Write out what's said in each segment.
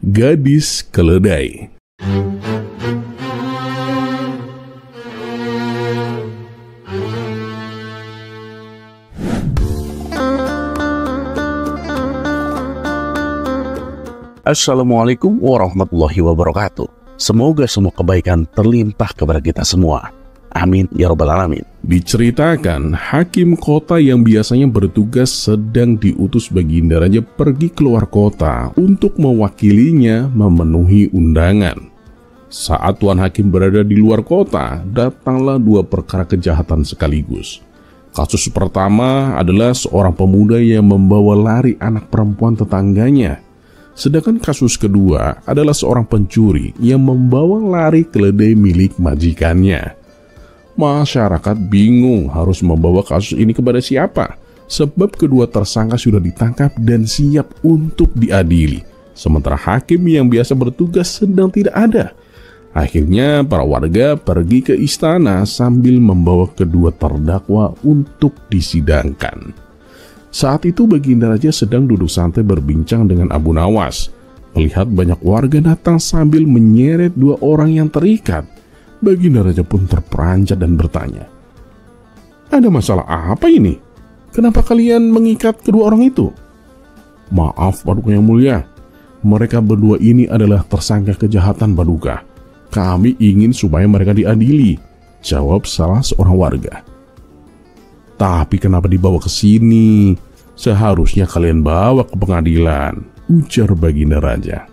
Gadis Keledai. Assalamualaikum warahmatullahi wabarakatuh. Semoga semua kebaikan terlimpah kepada kita semua. Amin ya rabbal alamin. Diceritakan, hakim kota yang biasanya bertugas sedang diutus Baginda Raja pergi keluar kota untuk mewakilinya memenuhi undangan. Saat Tuan Hakim berada di luar kota, datanglah dua perkara kejahatan sekaligus. Kasus pertama adalah seorang pemuda yang membawa lari anak perempuan tetangganya. Sedangkan kasus kedua adalah seorang pencuri yang membawa lari keledai milik majikannya. Masyarakat bingung harus membawa kasus ini kepada siapa, sebab kedua tersangka sudah ditangkap dan siap untuk diadili, sementara hakim yang biasa bertugas sedang tidak ada. Akhirnya para warga pergi ke istana sambil membawa kedua terdakwa untuk disidangkan. Saat itu Baginda Raja sedang duduk santai berbincang dengan Abu Nawas. Melihat banyak warga datang sambil menyeret dua orang yang terikat, Baginda Raja pun terperanjat dan bertanya, "Ada masalah apa ini? Kenapa kalian mengikat kedua orang itu?" "Maaf Paduka yang mulia, mereka berdua ini adalah tersangka kejahatan Paduka. Kami ingin supaya mereka diadili," jawab salah seorang warga. "Tapi kenapa dibawa ke sini? Seharusnya kalian bawa ke pengadilan," ujar Baginda Raja.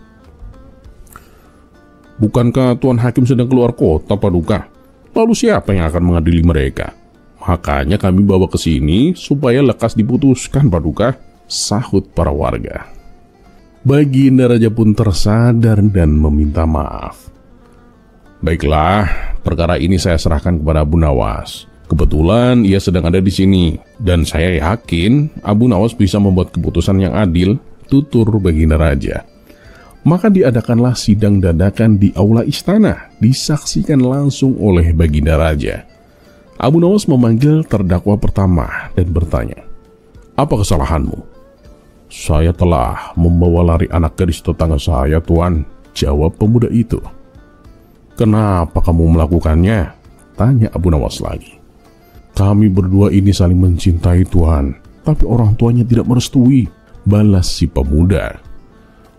"Bukankah Tuan Hakim sedang keluar kota, Paduka? Lalu siapa yang akan mengadili mereka? Makanya kami bawa ke sini supaya lekas diputuskan, Paduka," sahut para warga. Baginda Raja pun tersadar dan meminta maaf. "Baiklah, perkara ini saya serahkan kepada Abu Nawas. Kebetulan ia sedang ada di sini, dan saya yakin Abu Nawas bisa membuat keputusan yang adil," tutur Baginda Raja. Maka diadakanlah sidang dadakan di aula istana, disaksikan langsung oleh Baginda Raja. Abu Nawas memanggil terdakwa pertama dan bertanya, "Apa kesalahanmu?" "Saya telah membawa lari anak gadis tetangga saya, Tuan," jawab pemuda itu. "Kenapa kamu melakukannya?" tanya Abu Nawas lagi. "Kami berdua ini saling mencintai, Tuan, tapi orang tuanya tidak merestui," balas si pemuda.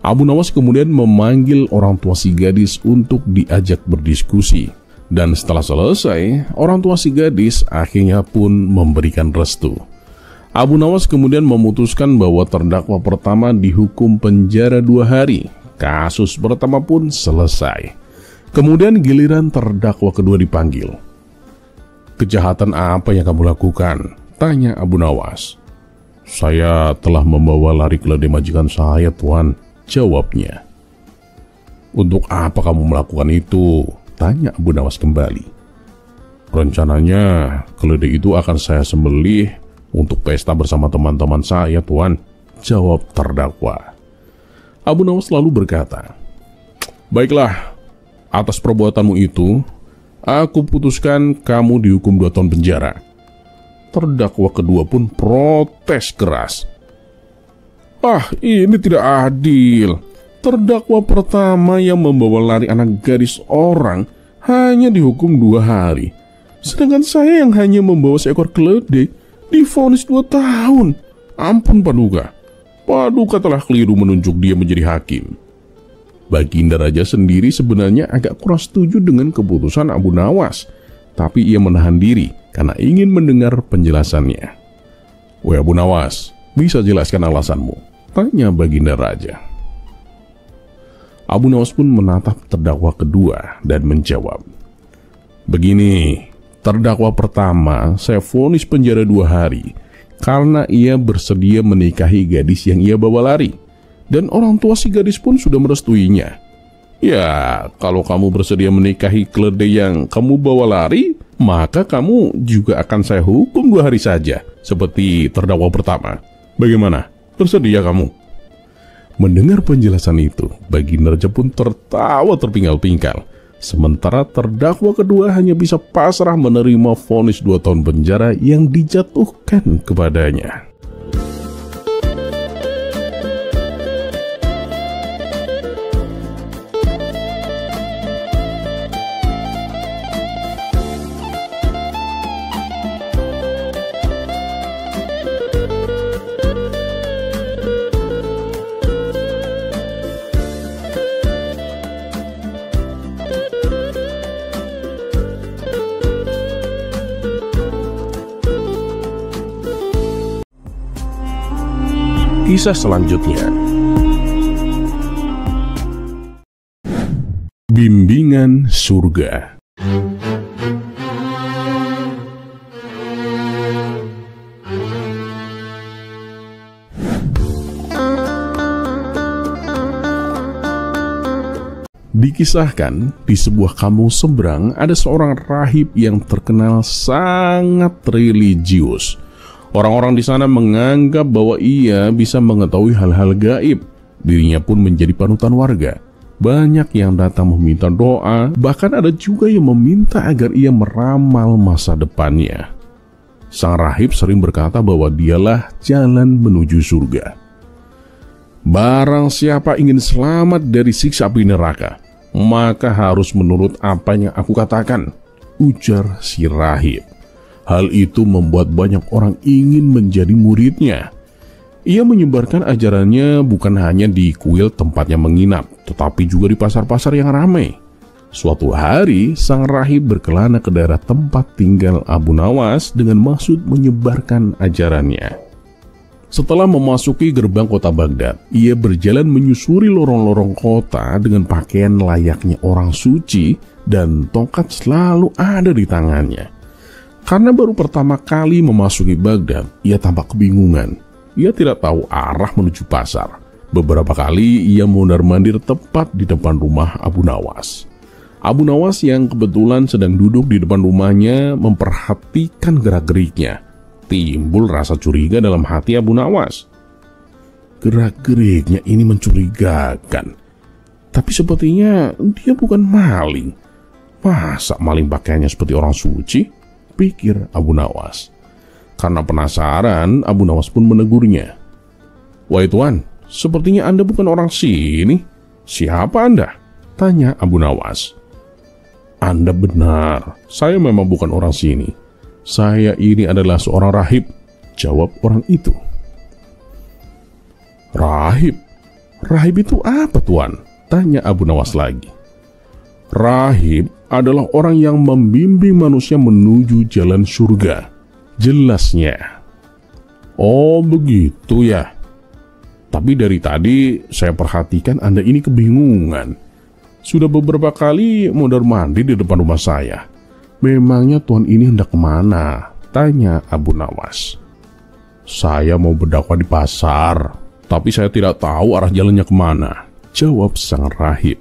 Abu Nawas kemudian memanggil orang tua si gadis untuk diajak berdiskusi. Dan setelah selesai, orang tua si gadis akhirnya pun memberikan restu. Abu Nawas kemudian memutuskan bahwa terdakwa pertama dihukum penjara 2 hari. Kasus pertama pun selesai. Kemudian giliran terdakwa kedua dipanggil. "Kejahatan apa yang kamu lakukan?" tanya Abu Nawas. "Saya telah membawa lari keledai majikan saya, Tuan," jawabnya. "Untuk apa kamu melakukan itu?" tanya Abu Nawas kembali. "Rencananya keledai itu akan saya sembelih untuk pesta bersama teman-teman saya, Tuan," jawab terdakwa. Abu Nawas lalu berkata, "Baiklah, atas perbuatanmu itu aku putuskan kamu dihukum 2 tahun penjara." Terdakwa kedua pun protes keras. "Ini tidak adil. Terdakwa pertama yang membawa lari anak gadis orang hanya dihukum 2 hari. Sedangkan saya yang hanya membawa seekor keledai divonis 2 tahun. Ampun Paduka. Paduka telah keliru menunjuk dia menjadi hakim." Baginda Raja sendiri sebenarnya agak kurang setuju dengan keputusan Abu Nawas, tapi ia menahan diri karena ingin mendengar penjelasannya. "Weh Abu Nawas, bisa jelaskan alasanmu?" tanya Baginda Raja. Abu Nawas pun menatap terdakwa kedua dan menjawab, "Begini, terdakwa pertama saya vonis penjara 2 hari karena ia bersedia menikahi gadis yang ia bawa lari. Dan orang tua si gadis pun sudah merestuinya. Ya, kalau kamu bersedia menikahi keledai yang kamu bawa lari, maka kamu juga akan saya hukum 2 hari saja, seperti terdakwa pertama. Bagaimana? Bersedia kamu?" Mendengar penjelasan itu, Baginda Raja pun tertawa terpinggal-pinggal. Sementara terdakwa kedua hanya bisa pasrah menerima vonis 2 tahun penjara yang dijatuhkan kepadanya. Kisah selanjutnya. Bimbingan surga. Dikisahkan di sebuah kampung seberang ada seorang rahib yang terkenal sangat religius. Orang-orang di sana menganggap bahwa ia bisa mengetahui hal-hal gaib. Dirinya pun menjadi panutan warga. Banyak yang datang meminta doa, bahkan ada juga yang meminta agar ia meramal masa depannya. Sang rahib sering berkata bahwa dialah jalan menuju surga. Barang siapa ingin selamat dari siksa api neraka, maka harus menurut apa yang aku katakan, ujar si rahib. Hal itu membuat banyak orang ingin menjadi muridnya. Ia menyebarkan ajarannya bukan hanya di kuil tempatnya menginap, tetapi juga di pasar-pasar yang ramai. Suatu hari, sang rahib berkelana ke daerah tempat tinggal Abu Nawas dengan maksud menyebarkan ajarannya. Setelah memasuki gerbang kota Baghdad, ia berjalan menyusuri lorong-lorong kota dengan pakaian layaknya orang suci dan tongkat selalu ada di tangannya. Karena baru pertama kali memasuki Baghdad, ia tampak kebingungan. Ia tidak tahu arah menuju pasar. Beberapa kali ia mondar-mandir tepat di depan rumah Abu Nawas. Abu Nawas yang kebetulan sedang duduk di depan rumahnya memperhatikan gerak-geriknya. Timbul rasa curiga dalam hati Abu Nawas. Gerak-geriknya ini mencurigakan. Tapi sepertinya dia bukan maling. Masa maling pakaiannya seperti orang suci? Pikir Abu Nawas. Karena penasaran, Abu Nawas pun menegurnya. Wahai tuan, sepertinya Anda bukan orang sini. Siapa Anda? Tanya Abu Nawas. Anda benar, saya memang bukan orang sini. Saya ini adalah seorang rahib, jawab orang itu. Rahib? Rahib itu apa tuan? Tanya Abu Nawas lagi. Rahib adalah orang yang membimbing manusia menuju jalan surga. Jelasnya. Oh begitu ya. Tapi dari tadi saya perhatikan Anda ini kebingungan. Sudah beberapa kali mondar-mandir di depan rumah saya. Memangnya tuan ini hendak kemana? Tanya Abu Nawas. Saya mau berdakwah di pasar, tapi saya tidak tahu arah jalannya kemana, jawab sang rahib.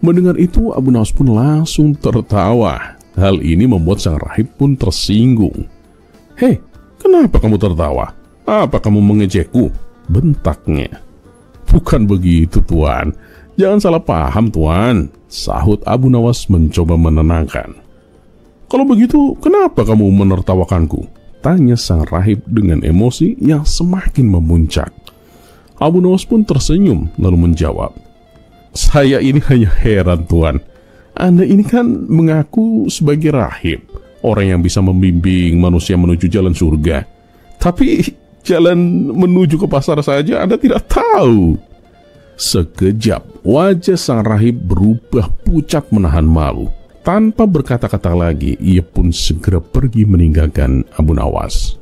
Mendengar itu Abu Nawas pun langsung tertawa. Hal ini membuat sang rahib pun tersinggung. Hei, kenapa kamu tertawa? Apa kamu mengejekku? Bentaknya. Bukan begitu tuan. Jangan salah paham tuan, sahut Abu Nawas mencoba menenangkan. Kalau begitu, kenapa kamu menertawakanku? Tanya sang rahib dengan emosi yang semakin memuncak. Abu Nawas pun tersenyum lalu menjawab. Saya ini hanya heran tuan. Anda ini kan mengaku sebagai rahib, orang yang bisa membimbing manusia menuju jalan surga. Tapi jalan menuju ke pasar saja Anda tidak tahu. Sekejap wajah sang rahib berubah pucat menahan malu. Tanpa berkata-kata lagi, ia pun segera pergi meninggalkan Abu Nawas.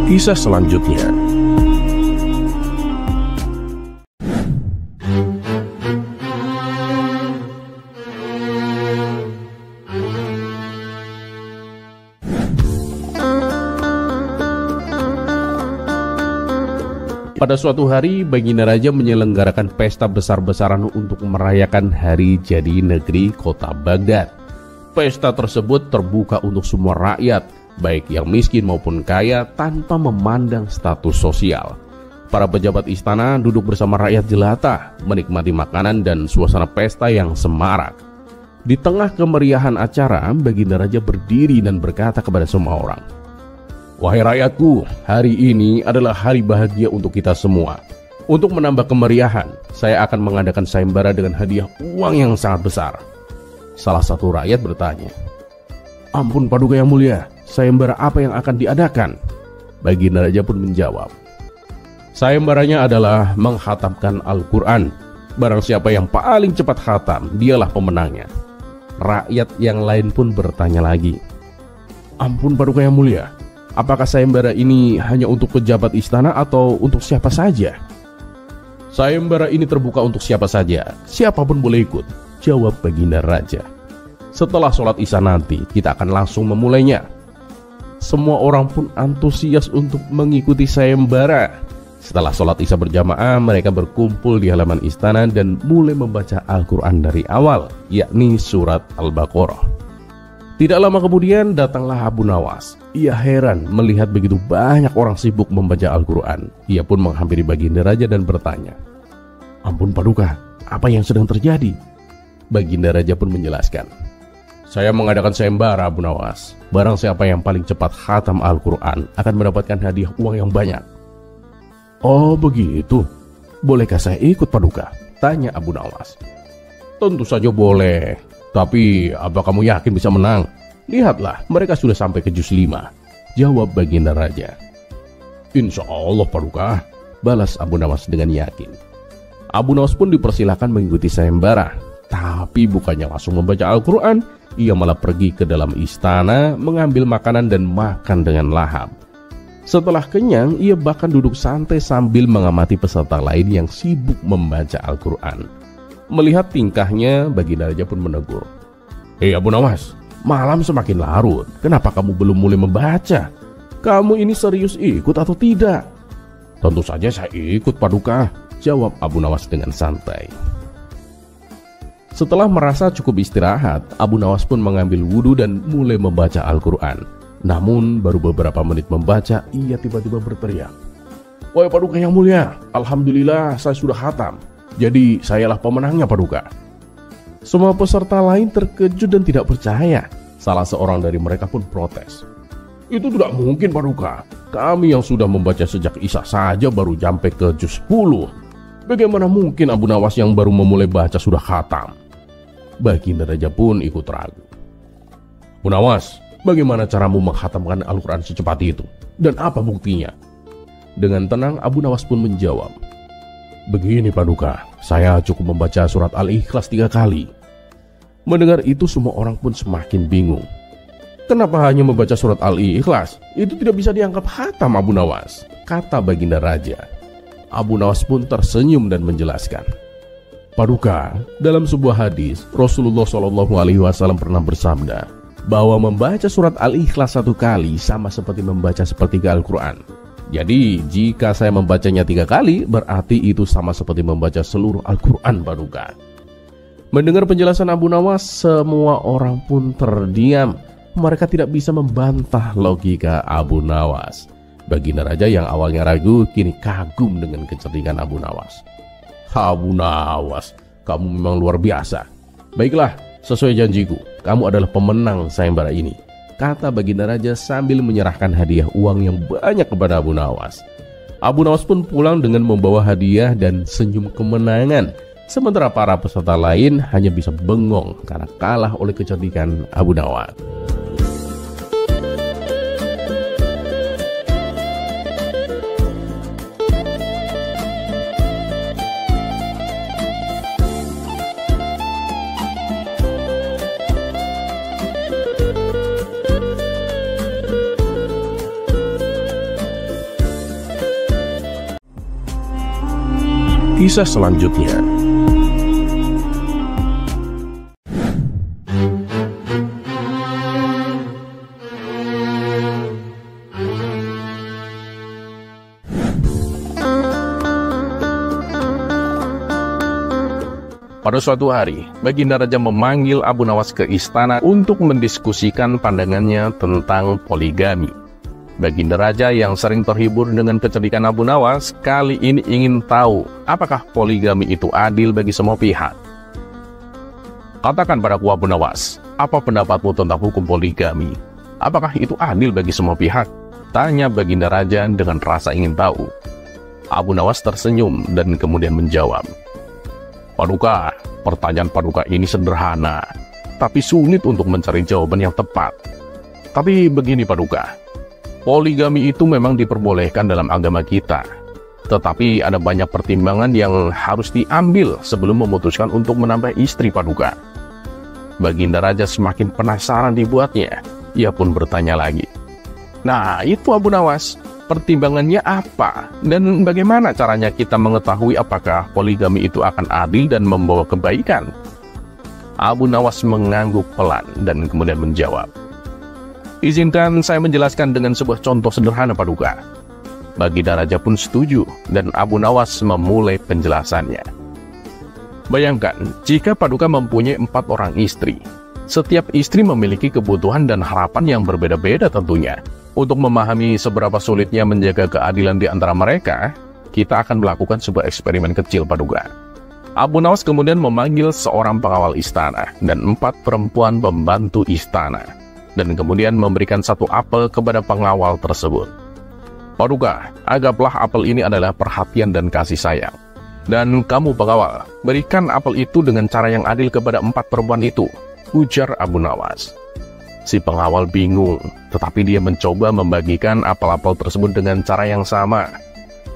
Kisah selanjutnya. Pada suatu hari, Baginda Raja menyelenggarakan pesta besar-besaran untuk merayakan hari jadi negeri kota Baghdad. Pesta tersebut terbuka untuk semua rakyat, baik yang miskin maupun kaya, tanpa memandang status sosial. Para pejabat istana duduk bersama rakyat jelata, menikmati makanan dan suasana pesta yang semarak. Di tengah kemeriahan acara, Baginda Raja berdiri dan berkata kepada semua orang, Wahai rakyatku, hari ini adalah hari bahagia untuk kita semua. Untuk menambah kemeriahan, saya akan mengadakan sayembara dengan hadiah uang yang sangat besar. Salah satu rakyat bertanya, "Ampun Paduka yang mulia, sayembara apa yang akan diadakan?" Baginda Raja pun menjawab, "Sayembaranya adalah menghatamkan Al-Quran. Barang siapa yang paling cepat khatam, dialah pemenangnya." Rakyat yang lain pun bertanya lagi, "Ampun Paduka yang mulia, apakah sayembara ini hanya untuk pejabat istana atau untuk siapa saja?" "Sayembara ini terbuka untuk siapa saja, siapapun boleh ikut," jawab Baginda Raja. "Setelah sholat isya nanti, kita akan langsung memulainya." Semua orang pun antusias untuk mengikuti sayembara. Setelah sholat isya berjamaah, mereka berkumpul di halaman istana dan mulai membaca Al-Quran dari awal, yakni surat Al-Baqarah. Tidak lama kemudian datanglah Abu Nawas. Ia heran melihat begitu banyak orang sibuk membaca Al-Quran. Ia pun menghampiri Baginda Raja dan bertanya, "Ampun Paduka, apa yang sedang terjadi?" Baginda Raja pun menjelaskan, "Saya mengadakan sayembara Abu Nawas. Barang siapa yang paling cepat khatam Al-Quran akan mendapatkan hadiah uang yang banyak." "Oh begitu, bolehkah saya ikut Paduka?" tanya Abu Nawas. "Tentu saja boleh. Tapi apa kamu yakin bisa menang? Lihatlah, mereka sudah sampai ke juz 5, jawab Baginda Raja. "Insya Allah Paduka," balas Abu Nawas dengan yakin. Abu Nawas pun dipersilakan mengikuti sayembara. Tapi bukannya langsung membaca Al-Quran, ia malah pergi ke dalam istana, mengambil makanan dan makan dengan lahap. Setelah kenyang, ia bahkan duduk santai sambil mengamati peserta lain yang sibuk membaca Al-Quran. Melihat tingkahnya, Baginda Raja pun menegur, "Hei Abu Nawas, malam semakin larut, kenapa kamu belum mulai membaca? Kamu ini serius ikut atau tidak?" "Tentu saja saya ikut Paduka," jawab Abu Nawas dengan santai. Setelah merasa cukup istirahat, Abu Nawas pun mengambil wudhu dan mulai membaca Al-Quran. Namun baru beberapa menit membaca, ia tiba-tiba berteriak, "Wahai Paduka yang mulia, Alhamdulillah saya sudah khatam. Jadi sayalah pemenangnya Paduka." Semua peserta lain terkejut dan tidak percaya. Salah seorang dari mereka pun protes, "Itu tidak mungkin Paduka. Kami yang sudah membaca sejak Isya saja baru sampai ke juz 10. Bagaimana mungkin Abu Nawas yang baru memulai baca sudah khatam?" Baginda Raja pun ikut ragu. "Abu Nawas, bagaimana caramu menghatamkan Al-Quran secepat itu? Dan apa buktinya?" Dengan tenang Abu Nawas pun menjawab, "Begini Paduka, saya cukup membaca surat Al-Ikhlas 3 kali. Mendengar itu semua orang pun semakin bingung. "Kenapa hanya membaca surat Al-Ikhlas? Itu tidak bisa dianggap khatam Abu Nawas," kata Baginda Raja. Abu Nawas pun tersenyum dan menjelaskan, "Paduka, dalam sebuah hadis Rasulullah SAW pernah bersabda bahwa membaca surat Al-Ikhlas 1 kali sama seperti membaca sepertiga Al-Quran. Jadi jika saya membacanya 3 kali, berarti itu sama seperti membaca seluruh Al-Quran Paduka." Mendengar penjelasan Abu Nawas, semua orang pun terdiam. Mereka tidak bisa membantah logika Abu Nawas. Baginda Raja yang awalnya ragu, kini kagum dengan kecerdikan Abu Nawas. "Abu Nawas, kamu memang luar biasa. Baiklah, sesuai janjiku, kamu adalah pemenang sayembara ini," kata Baginda Raja sambil menyerahkan hadiah uang yang banyak kepada Abu Nawas. Abu Nawas pun pulang dengan membawa hadiah dan senyum kemenangan. Sementara para peserta lain hanya bisa bengong karena kalah oleh kecerdikan Abu Nawas. Kisah selanjutnya. Pada suatu hari, Baginda Raja memanggil Abu Nawas ke istana untuk mendiskusikan pandangannya tentang poligami. Baginda Raja yang sering terhibur dengan kecerdikan Abu Nawas kali ini ingin tahu apakah poligami itu adil bagi semua pihak. "Katakan padaku Abu Nawas, apa pendapatmu tentang hukum poligami? Apakah itu adil bagi semua pihak?" Tanya Baginda Raja dengan rasa ingin tahu. Abu Nawas tersenyum dan kemudian menjawab, Paduka, pertanyaan Paduka ini sederhana, tapi sulit untuk mencari jawaban yang tepat. Tapi begini Paduka, poligami itu memang diperbolehkan dalam agama kita. Tetapi ada banyak pertimbangan yang harus diambil sebelum memutuskan untuk menambah istri Paduka. Baginda Raja semakin penasaran dibuatnya. Ia pun bertanya lagi. Nah itu Abu Nawas, pertimbangannya apa? Dan bagaimana caranya kita mengetahui apakah poligami itu akan adil dan membawa kebaikan? Abu Nawas mengangguk pelan dan kemudian menjawab. Izinkan saya menjelaskan dengan sebuah contoh sederhana Paduka. Baginda Raja pun setuju dan Abu Nawas memulai penjelasannya. Bayangkan, jika Paduka mempunyai 4 orang istri. Setiap istri memiliki kebutuhan dan harapan yang berbeda-beda tentunya. Untuk memahami seberapa sulitnya menjaga keadilan di antara mereka, kita akan melakukan sebuah eksperimen kecil Paduka. Abu Nawas kemudian memanggil seorang pengawal istana dan 4 perempuan pembantu istana. Dan kemudian memberikan 1 apel kepada pengawal tersebut. Paduka, anggaplah apel ini adalah perhatian dan kasih sayang. Dan kamu pengawal, berikan apel itu dengan cara yang adil kepada 4 perempuan itu, ujar Abu Nawas. Si pengawal bingung, tetapi dia mencoba membagikan apel-apel tersebut dengan cara yang sama.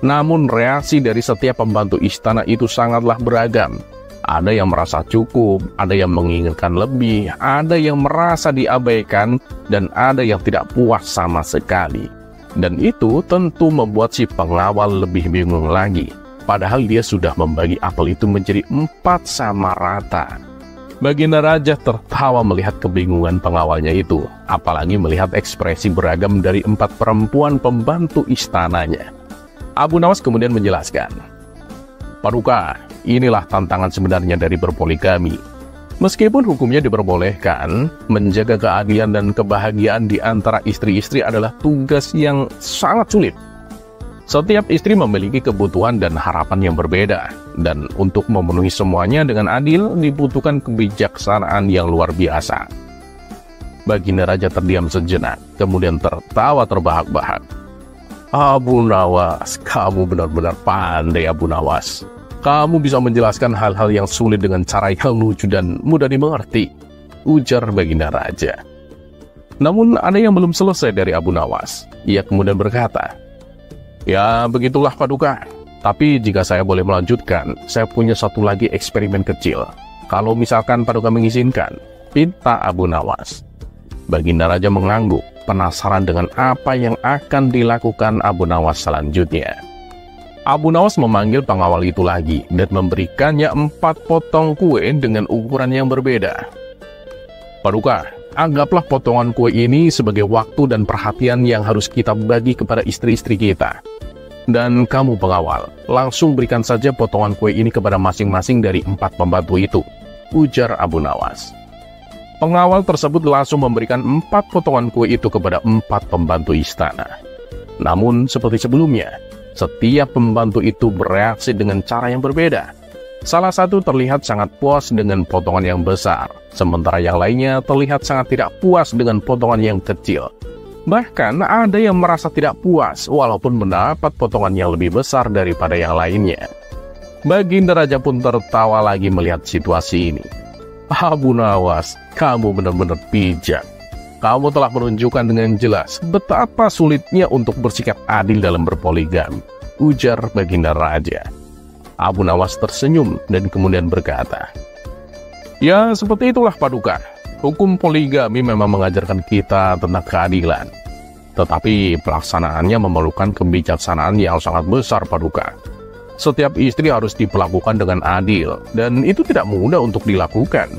Namun reaksi dari setiap pembantu istana itu sangatlah beragam. Ada yang merasa cukup, ada yang menginginkan lebih, ada yang merasa diabaikan, dan ada yang tidak puas sama sekali. Dan itu tentu membuat si pengawal lebih bingung lagi. Padahal dia sudah membagi apel itu menjadi 4 sama rata. Baginda Raja tertawa melihat kebingungan pengawalnya itu. Apalagi melihat ekspresi beragam dari 4 perempuan pembantu istananya. Abu Nawas kemudian menjelaskan. Paduka, inilah tantangan sebenarnya dari berpoligami. Meskipun hukumnya diperbolehkan, menjaga keadilan dan kebahagiaan di antara istri-istri adalah tugas yang sangat sulit. Setiap istri memiliki kebutuhan dan harapan yang berbeda, dan untuk memenuhi semuanya dengan adil dibutuhkan kebijaksanaan yang luar biasa. Baginda Raja terdiam sejenak, kemudian tertawa terbahak-bahak. Abu Nawas, kamu benar-benar pandai Abu Nawas. Kamu bisa menjelaskan hal-hal yang sulit dengan cara yang lucu dan mudah dimengerti, ujar Baginda Raja. Namun ada yang belum selesai dari Abu Nawas. Ia kemudian berkata, ya begitulah Paduka. Tapi jika saya boleh melanjutkan, saya punya satu lagi eksperimen kecil. Kalau misalkan Paduka mengizinkan, pinta Abu Nawas. Baginda Raja mengangguk, penasaran dengan apa yang akan dilakukan Abu Nawas selanjutnya. Abu Nawas memanggil pengawal itu lagi dan memberikannya 4 potong kue dengan ukuran yang berbeda. Paduka, anggaplah potongan kue ini sebagai waktu dan perhatian yang harus kita bagi kepada istri-istri kita. Dan kamu pengawal, langsung berikan saja potongan kue ini kepada masing-masing dari 4 pembantu itu, ujar Abu Nawas. Pengawal tersebut langsung memberikan 4 potongan kue itu kepada 4 pembantu istana. Namun seperti sebelumnya, setiap pembantu itu bereaksi dengan cara yang berbeda. Salah satu terlihat sangat puas dengan potongan yang besar, sementara yang lainnya terlihat sangat tidak puas dengan potongan yang kecil. Bahkan ada yang merasa tidak puas walaupun mendapat potongan yang lebih besar daripada yang lainnya. Baginda Raja pun tertawa lagi melihat situasi ini. Abu Nawas, kamu benar-benar bijak. Kamu telah menunjukkan dengan jelas betapa sulitnya untuk bersikap adil dalam berpoligami, ujar Baginda Raja. Abu Nawas tersenyum dan kemudian berkata, ya seperti itulah Paduka. Hukum poligami memang mengajarkan kita tentang keadilan. Tetapi pelaksanaannya memerlukan kebijaksanaan yang sangat besar Paduka. Setiap istri harus diperlakukan dengan adil, dan itu tidak mudah untuk dilakukan.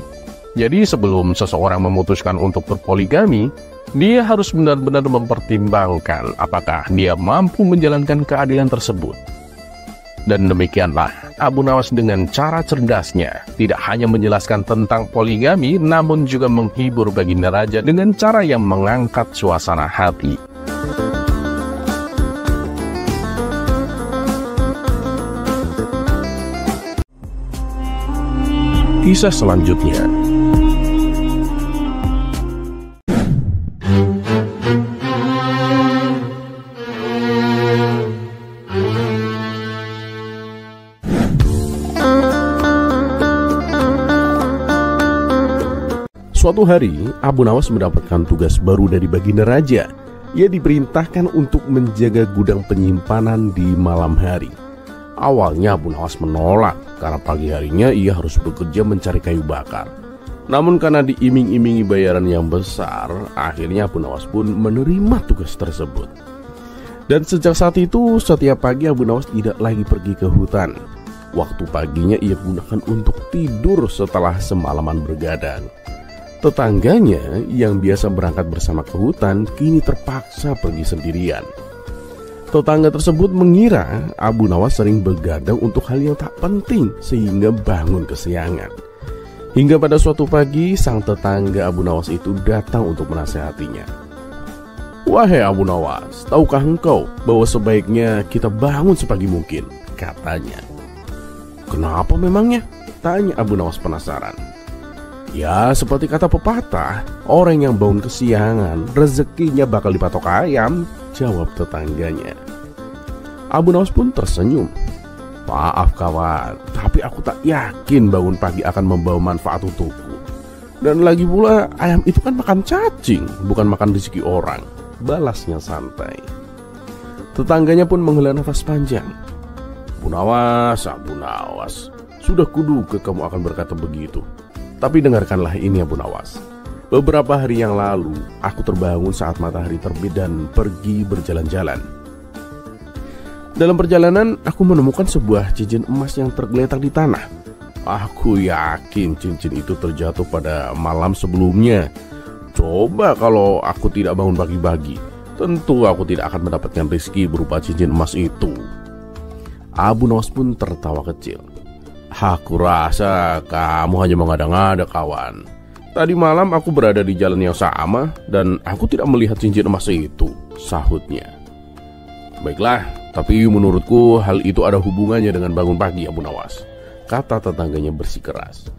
Jadi sebelum seseorang memutuskan untuk berpoligami, dia harus benar-benar mempertimbangkan apakah dia mampu menjalankan keadilan tersebut. Dan demikianlah Abu Nawas dengan cara cerdasnya tidak hanya menjelaskan tentang poligami, namun juga menghibur Baginda Raja dengan cara yang mengangkat suasana hati. Kisah selanjutnya. Suatu hari, Abu Nawas mendapatkan tugas baru dari Baginda Raja. Ia diperintahkan untuk menjaga gudang penyimpanan di malam hari. Awalnya Abu Nawas menolak karena pagi harinya ia harus bekerja mencari kayu bakar. Namun karena diiming-imingi bayaran yang besar, akhirnya Abu Nawas pun menerima tugas tersebut. Dan sejak saat itu, setiap pagi Abu Nawas tidak lagi pergi ke hutan. Waktu paginya ia gunakan untuk tidur setelah semalaman bergadang. Tetangganya yang biasa berangkat bersama ke hutan kini terpaksa pergi sendirian. Tetangga tersebut mengira Abu Nawas sering begadang untuk hal yang tak penting sehingga bangun kesiangan. Hingga pada suatu pagi sang tetangga Abu Nawas itu datang untuk menasehatinya. "Wahai Abu Nawas, tahukah engkau bahwa sebaiknya kita bangun sepagi mungkin?" katanya. "Kenapa memangnya?" tanya Abu Nawas penasaran. "Ya, seperti kata pepatah, orang yang bangun kesiangan rezekinya bakal dipatok ayam," jawab tetangganya. Abu Nawas pun tersenyum. "Maaf kawan, tapi aku tak yakin bangun pagi akan membawa manfaat untukku. Dan lagi pula ayam itu kan makan cacing, bukan makan rezeki orang," balasnya santai. Tetangganya pun menghela nafas panjang. Abu Nawas, sudah kuduga kamu akan berkata begitu. Tapi dengarkanlah ini Abu Nawas. Beberapa hari yang lalu, aku terbangun saat matahari terbit dan pergi berjalan-jalan. Dalam perjalanan, aku menemukan sebuah cincin emas yang tergeletak di tanah. Aku yakin cincin itu terjatuh pada malam sebelumnya. Coba kalau aku tidak bangun pagi-pagi, tentu aku tidak akan mendapatkan rezeki berupa cincin emas itu. Abu Nawas pun tertawa kecil. "Aku rasa kamu hanya mengada-ngada kawan. Tadi malam aku berada di jalan yang sama dan aku tidak melihat cincin emas itu," sahutnya. "Baiklah, tapi menurutku hal itu ada hubungannya dengan bangun pagi Abu Nawas," kata tetangganya bersikeras.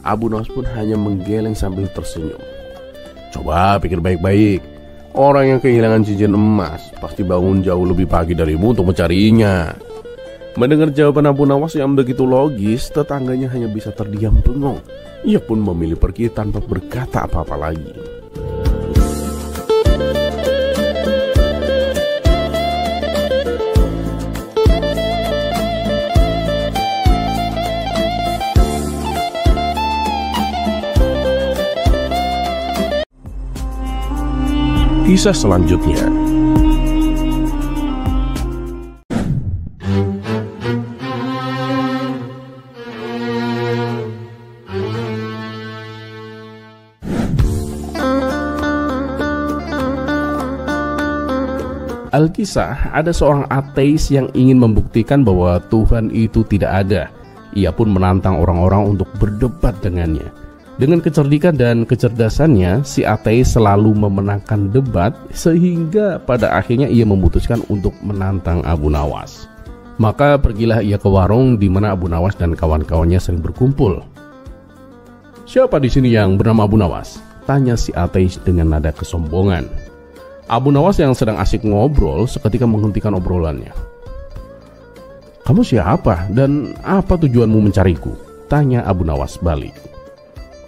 Abu Nawas pun hanya menggeleng sambil tersenyum. "Coba pikir baik-baik. Orang yang kehilangan cincin emas pasti bangun jauh lebih pagi darimu untuk mencarinya." Mendengar jawaban Abu Nawas yang begitu logis, tetangganya hanya bisa terdiam bengong. Ia pun memilih pergi tanpa berkata apa-apa lagi. Kisah selanjutnya. Alkisah, ada seorang ateis yang ingin membuktikan bahwa Tuhan itu tidak ada. Ia pun menantang orang-orang untuk berdebat dengannya. Dengan kecerdikan dan kecerdasannya, si ateis selalu memenangkan debat sehingga pada akhirnya ia memutuskan untuk menantang Abu Nawas. Maka pergilah ia ke warung di mana Abu Nawas dan kawan-kawannya sering berkumpul. "Siapa di sini yang bernama Abu Nawas?" tanya si ateis dengan nada kesombongan. Abu Nawas yang sedang asik ngobrol seketika menghentikan obrolannya. "Kamu siapa dan apa tujuanmu mencariku?" tanya Abu Nawas balik.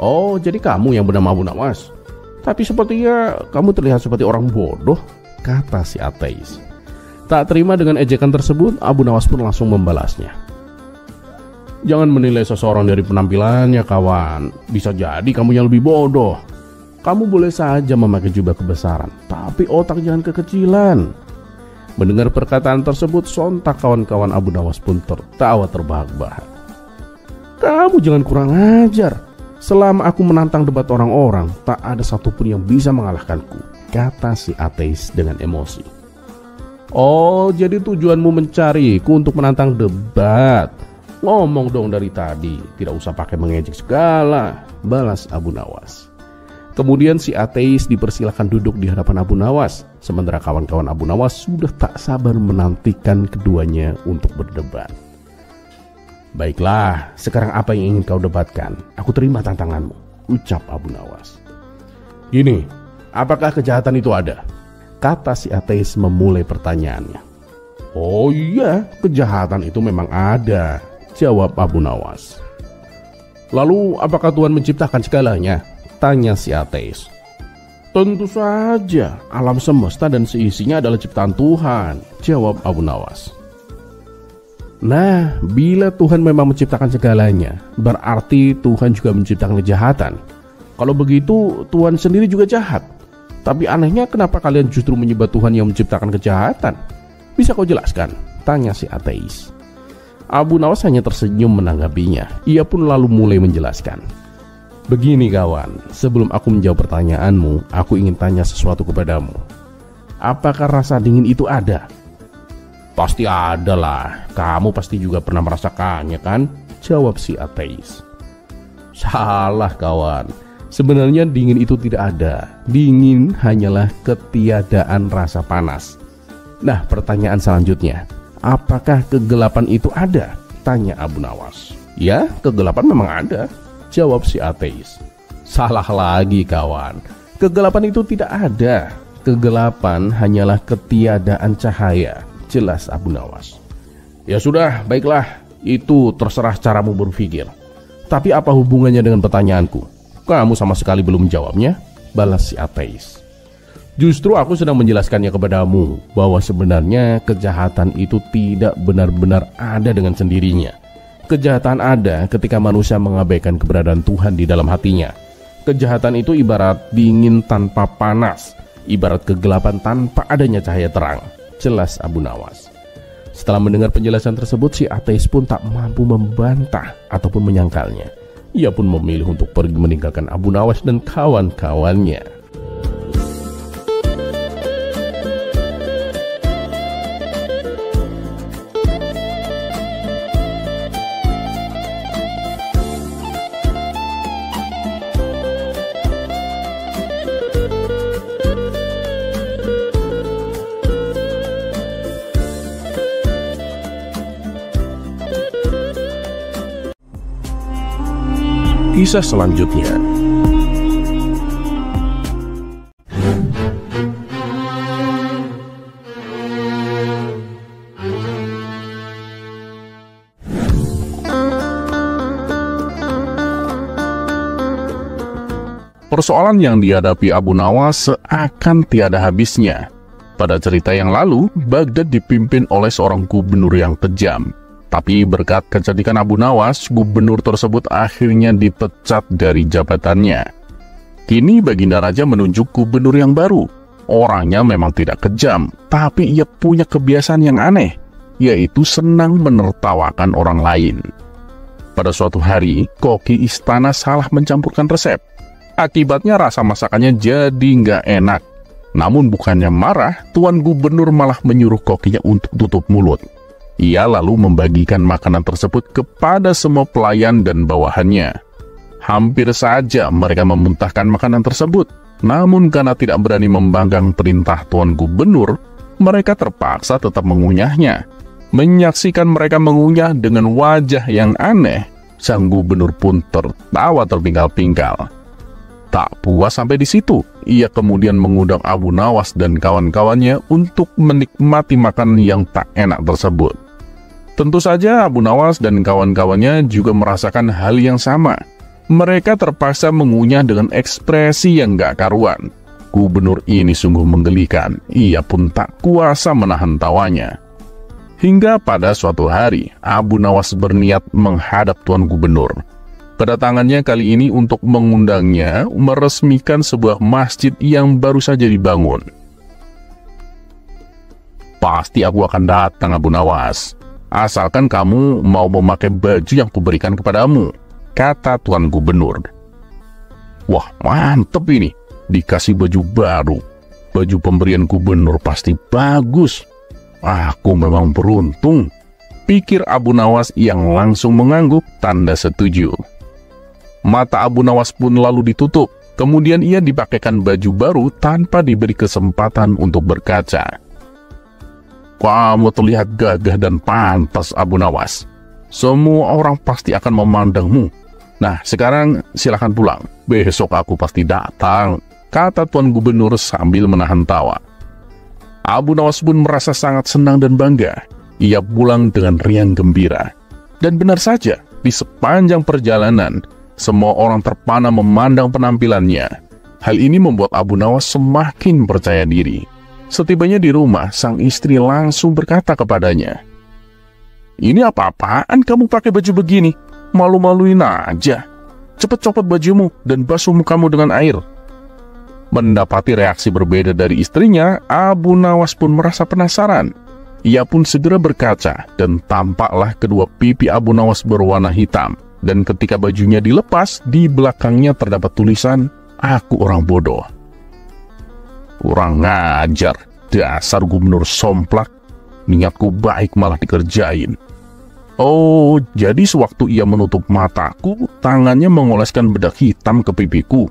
"Oh, jadi kamu yang bernama Abu Nawas? Tapi sepertinya kamu terlihat seperti orang bodoh," kata si ateis. Tak terima dengan ejekan tersebut, Abu Nawas pun langsung membalasnya. "Jangan menilai seseorang dari penampilannya kawan. Bisa jadi kamu yang lebih bodoh. Kamu boleh saja memakai jubah kebesaran, tapi otak jangan kekecilan." Mendengar perkataan tersebut, sontak kawan-kawan Abu Nawas pun tertawa terbahak-bahak. "Kamu jangan kurang ajar. Selama aku menantang debat orang-orang, tak ada satupun yang bisa mengalahkanku," kata si ateis dengan emosi. "Oh, jadi tujuanmu mencariku untuk menantang debat? Ngomong dong dari tadi, tidak usah pakai mengejek segala," balas Abu Nawas. Kemudian si ateis dipersilakan duduk di hadapan Abu Nawas, sementara kawan-kawan Abu Nawas sudah tak sabar menantikan keduanya untuk berdebat. "Baiklah, sekarang apa yang ingin kau debatkan? Aku terima tantanganmu," ucap Abu Nawas. "Gini, apakah kejahatan itu ada?" kata si ateis memulai pertanyaannya. "Oh iya, kejahatan itu memang ada," jawab Abu Nawas. "Lalu apakah Tuhan menciptakan segalanya?" Tanya si ateis. Tentu saja, alam semesta dan seisinya adalah ciptaan Tuhan, jawab Abu Nawas. Nah, bila Tuhan memang menciptakan segalanya, berarti Tuhan juga menciptakan kejahatan. Kalau begitu, Tuhan sendiri juga jahat. Tapi anehnya, kenapa kalian justru menyembah Tuhan yang menciptakan kejahatan? Bisa kau jelaskan? Tanya si ateis. Abu Nawas hanya tersenyum menanggapinya. Ia pun lalu mulai menjelaskan. Begini kawan, sebelum aku menjawab pertanyaanmu, aku ingin tanya sesuatu kepadamu. Apakah rasa dingin itu ada? Pasti ada lah, kamu pasti juga pernah merasakannya kan? Jawab si ateis. Salah kawan, sebenarnya dingin itu tidak ada. Dingin hanyalah ketiadaan rasa panas. Nah, pertanyaan selanjutnya, apakah kegelapan itu ada? Tanya Abu Nawas. Ya, kegelapan memang ada, jawab si ateis. Salah lagi kawan, kegelapan itu tidak ada. Kegelapan hanyalah ketiadaan cahaya, jelas Abu Nawas. Ya sudah, baiklah, itu terserah caramu berpikir. Tapi apa hubungannya dengan pertanyaanku? Kamu sama sekali belum menjawabnya, balas si ateis. Justru aku sedang menjelaskannya kepadamu bahwa sebenarnya kejahatan itu tidak benar-benar ada dengan sendirinya. Kejahatan ada ketika manusia mengabaikan keberadaan Tuhan di dalam hatinya. Kejahatan itu ibarat dingin tanpa panas, ibarat kegelapan tanpa adanya cahaya terang, jelas Abu Nawas. Setelah mendengar penjelasan tersebut, si ateis pun tak mampu membantah ataupun menyangkalnya. Ia pun memilih untuk pergi meninggalkan Abu Nawas dan kawan-kawannya. Kisah selanjutnya. Persoalan yang dihadapi Abu Nawas seakan tiada habisnya. Pada cerita yang lalu, Baghdad dipimpin oleh seorang gubernur yang kejam. Tapi berkat kecerdikan Abu Nawas, gubernur tersebut akhirnya dipecat dari jabatannya. Kini Baginda Raja menunjuk gubernur yang baru. Orangnya memang tidak kejam, tapi ia punya kebiasaan yang aneh, yaitu senang menertawakan orang lain. Pada suatu hari, koki istana salah mencampurkan resep. Akibatnya rasa masakannya jadi nggak enak. Namun bukannya marah, Tuan Gubernur malah menyuruh kokinya untuk tutup mulut. Ia lalu membagikan makanan tersebut kepada semua pelayan dan bawahannya. Hampir saja mereka memuntahkan makanan tersebut. Namun karena tidak berani membanggang perintah Tuan Gubernur, mereka terpaksa tetap mengunyahnya. Menyaksikan mereka mengunyah dengan wajah yang aneh, sang gubernur pun tertawa terpingkal-pingkal. Tak puas sampai di situ, ia kemudian mengundang Abu Nawas dan kawan-kawannya untuk menikmati makanan yang tak enak tersebut. Tentu saja Abu Nawas dan kawan-kawannya juga merasakan hal yang sama. Mereka terpaksa mengunyah dengan ekspresi yang gak karuan. Gubernur ini sungguh menggelikan, ia pun tak kuasa menahan tawanya. Hingga pada suatu hari, Abu Nawas berniat menghadap Tuan Gubernur. Kedatangannya kali ini untuk mengundangnya meresmikan sebuah masjid yang baru saja dibangun. Pasti aku akan datang, Abu Nawas. Asalkan kamu mau memakai baju yang kuberikan kepadamu, kata Tuan Gubernur. Wah, mantep ini, dikasih baju baru. Baju pemberian gubernur pasti bagus. Aku memang beruntung, pikir Abu Nawas yang langsung mengangguk tanda setuju. Mata Abu Nawas pun lalu ditutup, kemudian ia dipakaikan baju baru tanpa diberi kesempatan untuk berkaca. Kamu terlihat gagah dan pantas, Abu Nawas. Semua orang pasti akan memandangmu. Nah, sekarang silakan pulang. Besok aku pasti datang, kata Tuan Gubernur sambil menahan tawa. Abu Nawas pun merasa sangat senang dan bangga. Ia pulang dengan riang gembira. Dan benar saja, di sepanjang perjalanan, Semua orang terpana memandang penampilannya. Hal ini membuat Abu Nawas semakin percaya diri. Setibanya di rumah, sang istri langsung berkata kepadanya, "Ini apa-apaan kamu pakai baju begini? Malu-maluin aja. Cepat copot bajumu dan basuh mukamu dengan air." Mendapati reaksi berbeda dari istrinya, Abu Nawas pun merasa penasaran. Ia pun segera berkaca dan tampaklah kedua pipi Abu Nawas berwarna hitam. Dan ketika bajunya dilepas, di belakangnya terdapat tulisan, "Aku orang bodoh." Kurang ngajar, dasar gubernur somplak. Niatku baik malah dikerjain. Oh, jadi sewaktu ia menutup mataku, tangannya mengoleskan bedak hitam ke pipiku,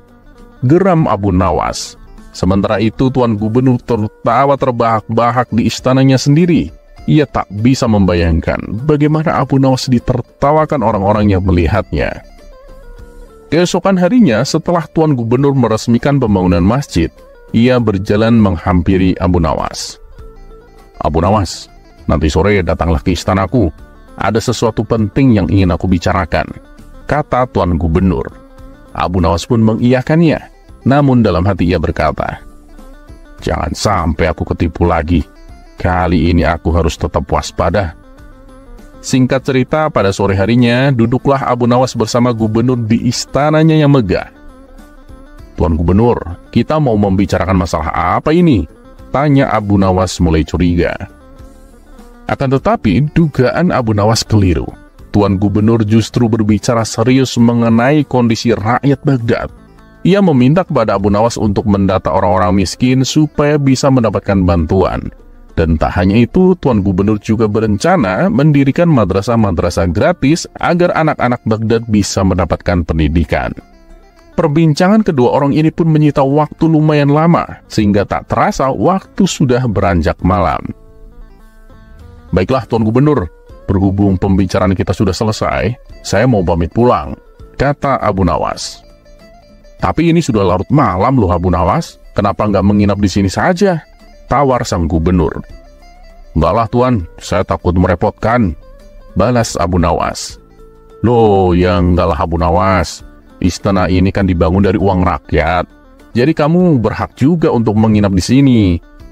geram Abu Nawas. Sementara itu Tuan Gubernur tertawa terbahak-bahak di istananya sendiri. Ia tak bisa membayangkan bagaimana Abu Nawas ditertawakan orang-orang yang melihatnya. Keesokan harinya, setelah Tuan Gubernur meresmikan pembangunan masjid, ia berjalan menghampiri Abu Nawas. "Abu Nawas, nanti sore datanglah ke istanaku. Ada sesuatu penting yang ingin aku bicarakan," kata Tuan Gubernur. Abu Nawas pun mengiyakannya. Namun dalam hati ia berkata, "Jangan sampai aku ketipu lagi. Kali ini aku harus tetap waspada." Singkat cerita, pada sore harinya, duduklah Abu Nawas bersama gubernur di istananya yang megah. "Tuan Gubernur, kita mau membicarakan masalah apa ini?" tanya Abu Nawas mulai curiga. Akan tetapi, dugaan Abu Nawas keliru. Tuan Gubernur justru berbicara serius mengenai kondisi rakyat Baghdad. Ia meminta kepada Abu Nawas untuk mendata orang-orang miskin supaya bisa mendapatkan bantuan. Dan tak hanya itu, Tuan Gubernur juga berencana mendirikan madrasah-madrasah gratis agar anak-anak Baghdad bisa mendapatkan pendidikan. Perbincangan kedua orang ini pun menyita waktu lumayan lama, sehingga tak terasa waktu sudah beranjak malam. "Baiklah Tuan Gubernur, berhubung pembicaraan kita sudah selesai, saya mau pamit pulang," kata Abu Nawas. "Tapi ini sudah larut malam loh Abu Nawas, kenapa nggak menginap di sini saja?" tawar sang gubernur. "Enggaklah Tuan, saya takut merepotkan," balas Abu Nawas. "Loh, ya enggaklah Abu Nawas, istana ini kan dibangun dari uang rakyat, jadi kamu berhak juga untuk menginap di sini,"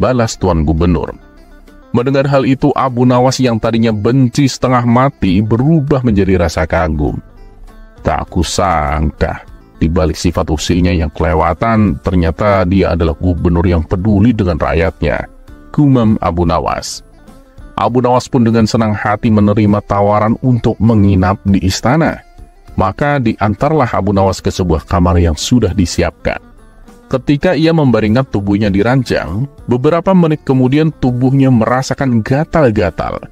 balas Tuan Gubernur. Mendengar hal itu, Abu Nawas yang tadinya benci setengah mati berubah menjadi rasa kagum. Tak kusangka, di balik sifat usilnya yang kelewatan, ternyata dia adalah gubernur yang peduli dengan rakyatnya, gumam Abu Nawas. Abu Nawas pun dengan senang hati menerima tawaran untuk menginap di istana. Maka diantarlah Abu Nawas ke sebuah kamar yang sudah disiapkan. Ketika ia membaringkan tubuhnya di ranjang, beberapa menit kemudian tubuhnya merasakan gatal-gatal.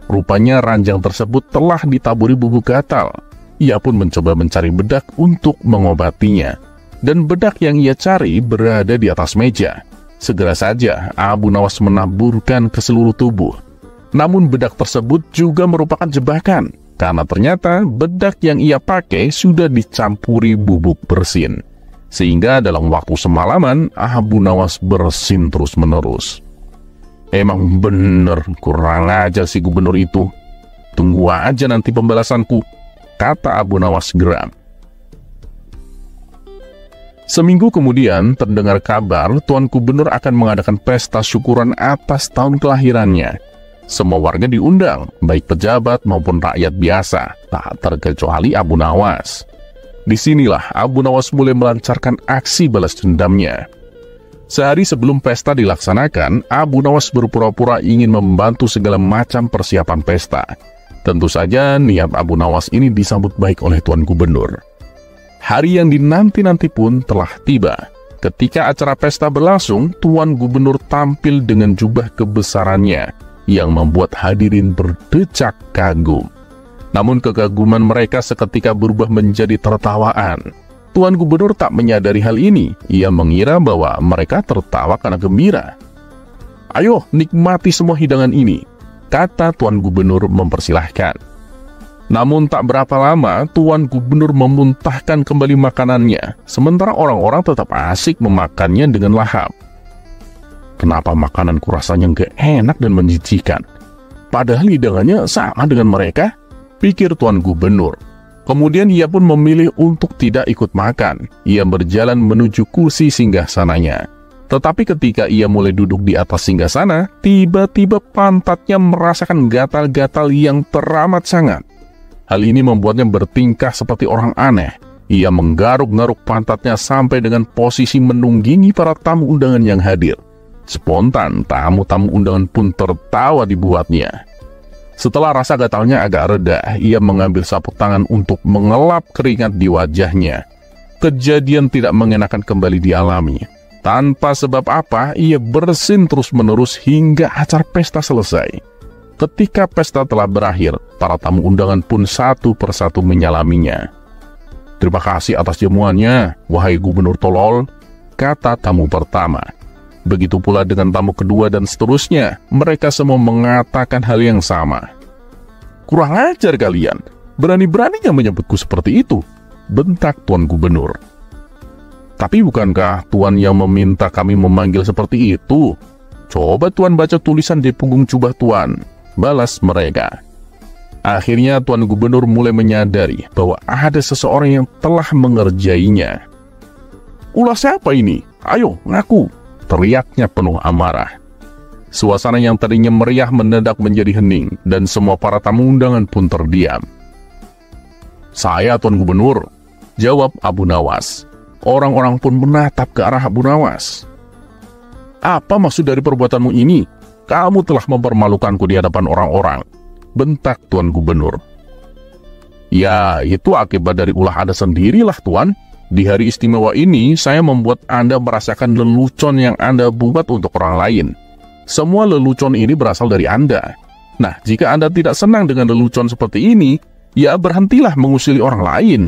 Rupanya ranjang tersebut telah ditaburi bubuk gatal. Ia pun mencoba mencari bedak untuk mengobatinya. Dan bedak yang ia cari berada di atas meja. Segera saja Abu Nawas menaburkan ke seluruh tubuh. Namun bedak tersebut juga merupakan jebakan, karena ternyata bedak yang ia pakai sudah dicampuri bubuk bersin. Sehingga dalam waktu semalaman, Abu Nawas bersin terus-menerus. Emang bener kurang ajar si gubernur itu. Tunggu aja nanti pembalasanku, kata Abu Nawas geram. Seminggu kemudian terdengar kabar Tuan Gubernur akan mengadakan pesta syukuran atas tahun kelahirannya. Semua warga diundang, baik pejabat maupun rakyat biasa, tak terkecuali Abu Nawas. Disinilah Abu Nawas mulai melancarkan aksi balas dendamnya. Sehari sebelum pesta dilaksanakan, Abu Nawas berpura-pura ingin membantu segala macam persiapan pesta. Tentu saja niat Abu Nawas ini disambut baik oleh Tuan Gubernur. Hari yang dinanti-nanti pun telah tiba. Ketika acara pesta berlangsung, Tuan Gubernur tampil dengan jubah kebesarannya yang membuat hadirin berdecak kagum. Namun kekaguman mereka seketika berubah menjadi tertawaan. Tuan Gubernur tak menyadari hal ini. Ia mengira bahwa mereka tertawa karena gembira. "Ayo, nikmati semua hidangan ini," kata Tuan Gubernur mempersilahkan. Namun tak berapa lama, Tuan Gubernur memuntahkan kembali makanannya, sementara orang-orang tetap asik memakannya dengan lahap. Kenapa makananku rasanya gak enak dan menjijikan? Padahal hidangannya sama dengan mereka, pikir Tuan Gubernur. Kemudian ia pun memilih untuk tidak ikut makan. Ia berjalan menuju kursi singgasananya. Tetapi ketika ia mulai duduk di atas singgasana, tiba-tiba pantatnya merasakan gatal-gatal yang teramat sangat. Hal ini membuatnya bertingkah seperti orang aneh. Ia menggaruk-garuk pantatnya sampai dengan posisi menunggangi para tamu undangan yang hadir. Spontan, tamu-tamu undangan pun tertawa dibuatnya. Setelah rasa gatalnya agak reda, ia mengambil sapu tangan untuk mengelap keringat di wajahnya. Kejadian tidak mengenakan kembali dialami. Tanpa sebab apa, ia bersin terus-menerus hingga acara pesta selesai. Ketika pesta telah berakhir, para tamu undangan pun satu persatu menyalaminya. "Terima kasih atas jamuannya, wahai gubernur tolol," kata tamu pertama. Begitu pula dengan tamu kedua dan seterusnya, mereka semua mengatakan hal yang sama. "Kurang ajar kalian, berani-beraninya menyebutku seperti itu," bentak Tuan Gubernur. "Tapi bukankah Tuan yang meminta kami memanggil seperti itu? Coba Tuan baca tulisan di punggung jubah Tuan," balas mereka. Akhirnya Tuan Gubernur mulai menyadari bahwa ada seseorang yang telah mengerjainya. "Ulah siapa ini? Ayo, ngaku!" teriaknya penuh amarah. Suasana yang tadinya meriah mendadak menjadi hening, dan semua para tamu undangan pun terdiam. "Saya Tuan Gubernur," jawab Abu Nawas. Orang-orang pun menatap ke arah Abu Nawas. "Apa maksud dari perbuatanmu ini? Kamu telah mempermalukanku di hadapan orang-orang," bentak Tuan Gubernur. "Ya, itu akibat dari ulah Anda sendirilah, Tuan. Di hari istimewa ini, saya membuat Anda merasakan lelucon yang Anda buat untuk orang lain. Semua lelucon ini berasal dari Anda. Nah, jika Anda tidak senang dengan lelucon seperti ini, ya berhentilah mengusili orang lain.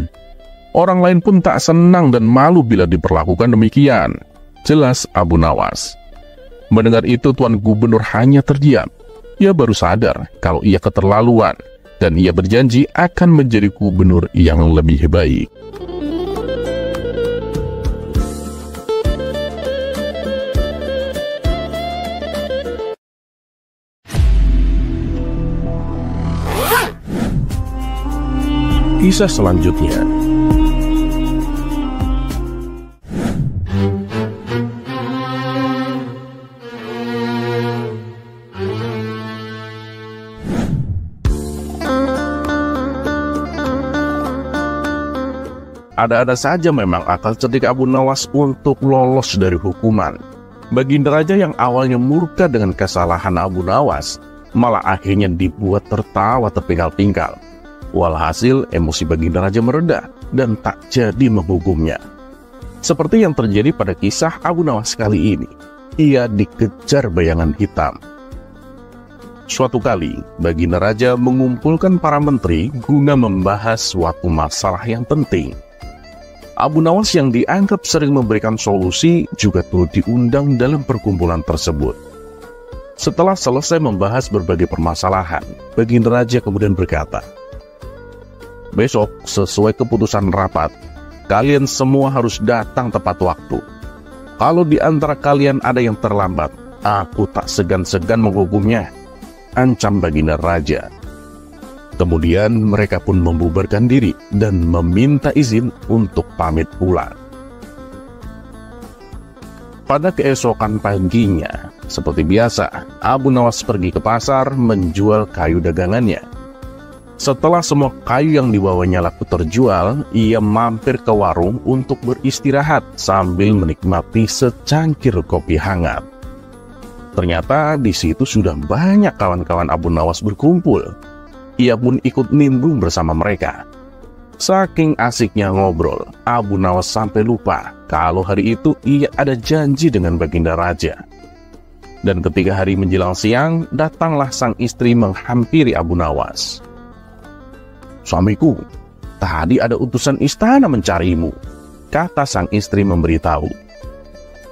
Orang lain pun tak senang dan malu bila diperlakukan demikian," jelas Abu Nawas. Mendengar itu, Tuan Gubernur hanya terdiam. Ia baru sadar kalau ia keterlaluan, dan ia berjanji akan menjadi gubernur yang lebih baik. Kisah selanjutnya. Ada-ada saja memang akal cerdik Abu Nawas untuk lolos dari hukuman. Baginda Raja yang awalnya murka dengan kesalahan Abu Nawas, malah akhirnya dibuat tertawa terpingkal-pingkal. Walhasil emosi Baginda Raja mereda dan tak jadi menghukumnya. Seperti yang terjadi pada kisah Abu Nawas kali ini, ia dikejar bayangan hitam. Suatu kali, Baginda Raja mengumpulkan para menteri guna membahas suatu masalah yang penting. Abu Nawas yang dianggap sering memberikan solusi juga turut diundang dalam perkumpulan tersebut. Setelah selesai membahas berbagai permasalahan, Baginda Raja kemudian berkata, "Besok, sesuai keputusan rapat, kalian semua harus datang tepat waktu. Kalau di antara kalian ada yang terlambat, aku tak segan-segan menghukumnya," ancam Baginda Raja. Kemudian mereka pun membubarkan diri dan meminta izin untuk pamit pulang. Pada keesokan paginya, seperti biasa, Abu Nawas pergi ke pasar menjual kayu dagangannya. Setelah semua kayu yang dibawanya laku terjual, ia mampir ke warung untuk beristirahat sambil menikmati secangkir kopi hangat. Ternyata di situ sudah banyak kawan-kawan Abu Nawas berkumpul. Ia pun ikut nimbrung bersama mereka. Saking asiknya ngobrol, Abu Nawas sampai lupa kalau hari itu ia ada janji dengan Baginda Raja. Dan ketika hari menjelang siang, datanglah sang istri menghampiri Abu Nawas. "Suamiku, tadi ada utusan istana mencarimu," kata sang istri memberitahu.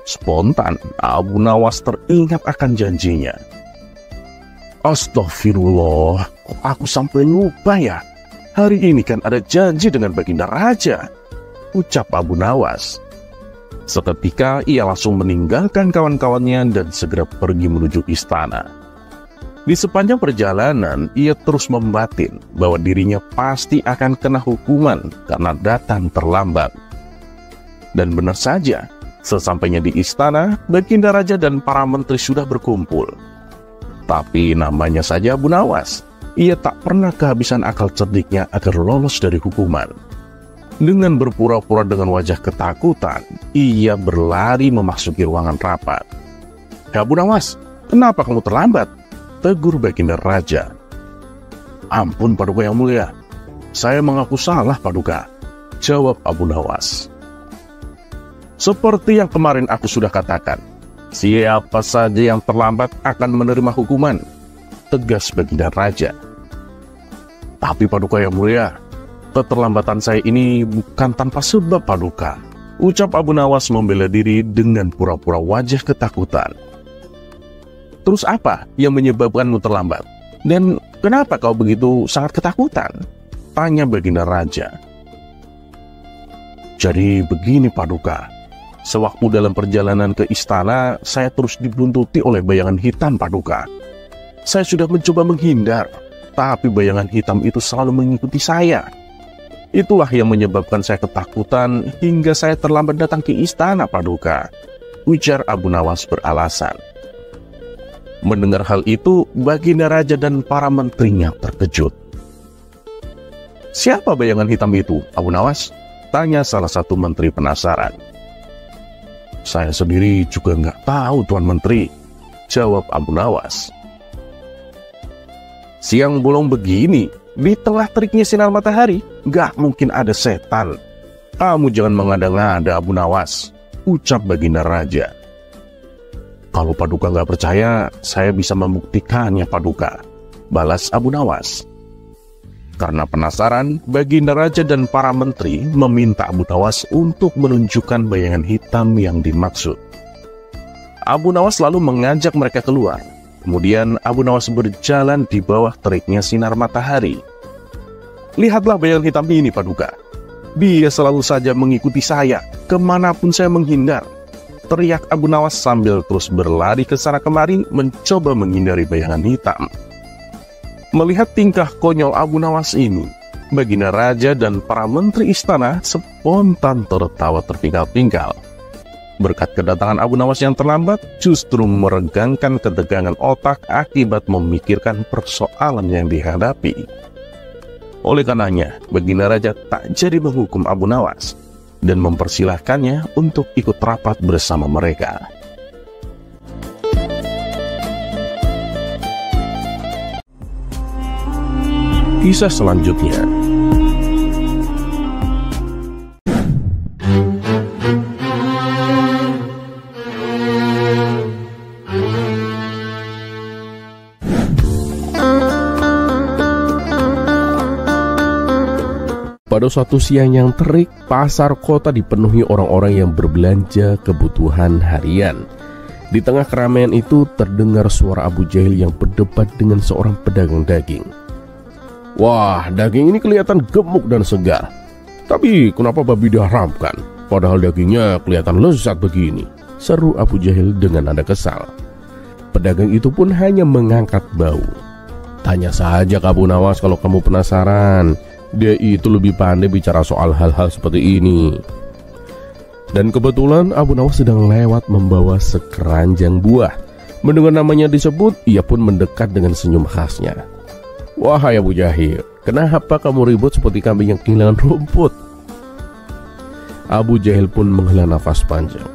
Spontan, Abu Nawas teringat akan janjinya. "Astagfirullah, kok aku sampai lupa ya? Hari ini kan ada janji dengan Baginda Raja," ucap Abu Nawas. Seketika ia langsung meninggalkan kawan-kawannya dan segera pergi menuju istana. Di sepanjang perjalanan, ia terus membatin bahwa dirinya pasti akan kena hukuman karena datang terlambat. Dan benar saja, sesampainya di istana, Baginda Raja dan para menteri sudah berkumpul. Tapi namanya saja Abu Nawas, ia tak pernah kehabisan akal cerdiknya agar lolos dari hukuman. Dengan berpura-pura dengan wajah ketakutan, ia berlari memasuki ruangan rapat. "Abu Nawas, kenapa kamu terlambat?" tegur Baginda Raja. "Ampun Paduka yang mulia, saya mengaku salah Paduka," jawab Abu Nawas. "Seperti yang kemarin aku sudah katakan, siapa saja yang terlambat akan menerima hukuman," tegas Baginda Raja. "Tapi Paduka yang mulia, keterlambatan saya ini bukan tanpa sebab Paduka," ucap Abu Nawas membela diri dengan pura-pura wajah ketakutan. "Terus apa yang menyebabkanmu terlambat? Dan kenapa kau begitu sangat ketakutan?" tanya Baginda Raja. "Jadi begini Paduka, sewaktu dalam perjalanan ke istana, saya terus dibuntuti oleh bayangan hitam Paduka. Saya sudah mencoba menghindar, tapi bayangan hitam itu selalu mengikuti saya. Itulah yang menyebabkan saya ketakutan hingga saya terlambat datang ke istana Paduka," ujar Abu Nawas beralasan. Mendengar hal itu, Baginda Raja dan para menterinya terkejut. "Siapa bayangan hitam itu, Abu Nawas?" tanya salah satu menteri penasaran. "Saya sendiri juga nggak tahu, Tuan Menteri," jawab Abu Nawas. "Siang bolong begini, di tengah teriknya sinar matahari, nggak mungkin ada setan. Kamu jangan mengada-ngada, Abu Nawas," ucap Baginda Raja. "Kalau Paduka nggak percaya, saya bisa membuktikannya Paduka," balas Abu Nawas. Karena penasaran, Baginda Raja dan para menteri meminta Abu Nawas untuk menunjukkan bayangan hitam yang dimaksud. Abu Nawas lalu mengajak mereka keluar. Kemudian Abu Nawas berjalan di bawah teriknya sinar matahari. "Lihatlah bayangan hitam ini Paduka. Dia selalu saja mengikuti saya, kemanapun saya menghindar," teriak Abu Nawas sambil terus berlari ke sana kemari mencoba menghindari bayangan hitam. Melihat tingkah konyol Abu Nawas ini, Baginda Raja dan para menteri istana spontan tertawa terpingkal-pingkal. Berkat kedatangan Abu Nawas yang terlambat justru meregangkan ketegangan otak akibat memikirkan persoalan yang dihadapi. Oleh karenanya, Baginda Raja tak jadi menghukum Abu Nawas dan mempersilahkannya untuk ikut rapat bersama mereka. Kisah selanjutnya. Pada suatu siang yang terik, pasar kota dipenuhi orang-orang yang berbelanja kebutuhan harian. Di tengah keramaian itu terdengar suara Abu Jahil yang berdebat dengan seorang pedagang daging. "Wah, daging ini kelihatan gemuk dan segar. Tapi kenapa babi diharamkan? Padahal dagingnya kelihatan lezat begini," seru Abu Jahil dengan nada kesal. Pedagang itu pun hanya mengangkat bau. "Tanya saja ke Abu Nawas kalau kamu penasaran. Dia itu lebih pandai bicara soal hal-hal seperti ini." Dan kebetulan Abu Nawas sedang lewat membawa sekeranjang buah. Mendengar namanya disebut, ia pun mendekat dengan senyum khasnya. "Wahai Abu Jahil, kenapa kamu ribut seperti kambing yang kehilangan rumput?" Abu Jahil pun menghela nafas panjang.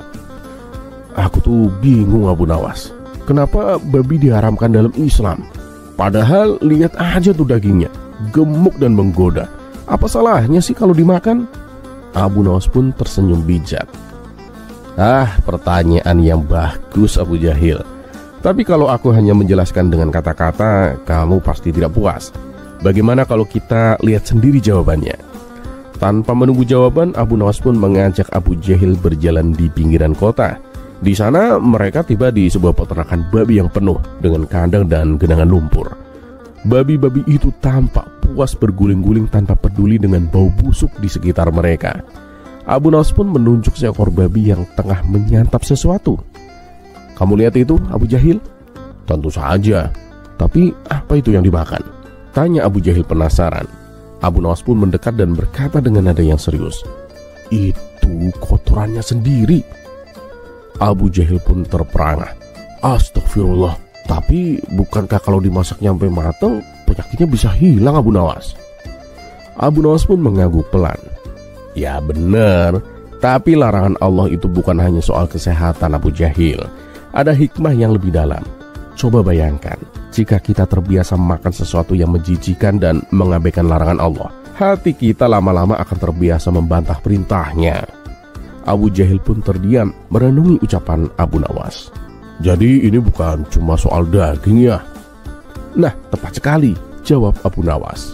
"Aku tuh bingung Abu Nawas, kenapa babi diharamkan dalam Islam? Padahal lihat aja tuh dagingnya, gemuk dan menggoda. Apa salahnya sih kalau dimakan?" Abu Nawas pun tersenyum bijak. Pertanyaan yang bagus Abu Jahil. Tapi kalau aku hanya menjelaskan dengan kata-kata, kamu pasti tidak puas. Bagaimana kalau kita lihat sendiri jawabannya? Tanpa menunggu jawaban, Abu Nawas pun mengajak Abu Jahil berjalan di pinggiran kota. Di sana mereka tiba di sebuah peternakan babi yang penuh dengan kandang dan genangan lumpur. Babi-babi itu tampak puas berguling-guling tanpa peduli dengan bau busuk di sekitar mereka. Abu Nawas pun menunjuk seekor babi yang tengah menyantap sesuatu. "Kamu lihat itu, Abu Jahil?" "Tentu saja. Tapi apa itu yang dimakan? Tanya Abu Jahil penasaran. Abu Nawas pun mendekat dan berkata dengan nada yang serius, itu kotorannya sendiri. Abu Jahil pun terperangah. Astagfirullah, tapi bukankah kalau dimasak nyampe matang penyakitnya bisa hilang Abu Nawas? Abu Nawas pun mengangguk pelan. Ya benar, tapi larangan Allah itu bukan hanya soal kesehatan Abu Jahil. Ada hikmah yang lebih dalam. Coba bayangkan, jika kita terbiasa makan sesuatu yang menjijikan dan mengabaikan larangan Allah, hati kita lama-lama akan terbiasa membantah perintahnya. Abu Jahil pun terdiam merenungi ucapan Abu Nawas. Jadi ini bukan cuma soal daging ya? Nah, tepat sekali, jawab Abu Nawas.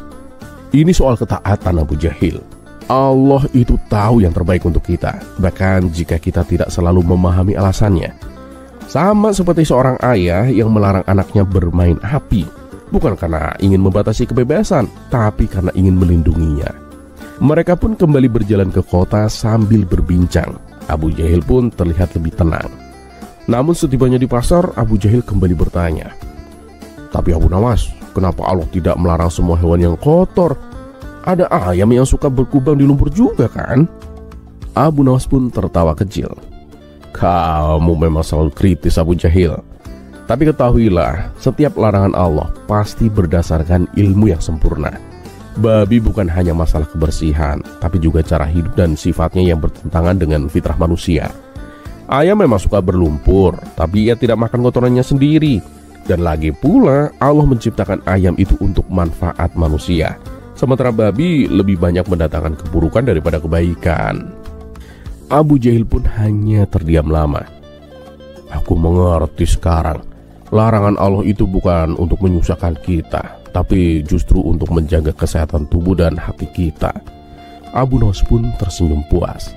Ini soal ketaatan Abu Jahil. Allah itu tahu yang terbaik untuk kita, bahkan jika kita tidak selalu memahami alasannya. Sama seperti seorang ayah yang melarang anaknya bermain api, bukan karena ingin membatasi kebebasan, tapi karena ingin melindunginya. Mereka pun kembali berjalan ke kota sambil berbincang. Abu Jahil pun terlihat lebih tenang. Namun setibanya di pasar, Abu Jahil kembali bertanya, tapi Abu Nawas, kenapa Allah tidak melarang semua hewan yang kotor? Ada ayam yang suka berkubang di lumpur juga kan? Abu Nawas pun tertawa kecil. Kamu memang selalu kritis Abu Jahil. Tapi ketahuilah, setiap larangan Allah pasti berdasarkan ilmu yang sempurna. Babi bukan hanya masalah kebersihan, tapi juga cara hidup dan sifatnya yang bertentangan dengan fitrah manusia. Ayam memang suka berlumpur, tapi ia tidak makan kotorannya sendiri. Dan lagi pula, Allah menciptakan ayam itu untuk manfaat manusia. Sementara babi lebih banyak mendatangkan keburukan daripada kebaikan. Abu Jahil pun hanya terdiam lama. Aku mengerti sekarang. Larangan Allah itu bukan untuk menyusahkan kita, tapi justru untuk menjaga kesehatan tubuh dan hati kita. Abu Nawas pun tersenyum puas.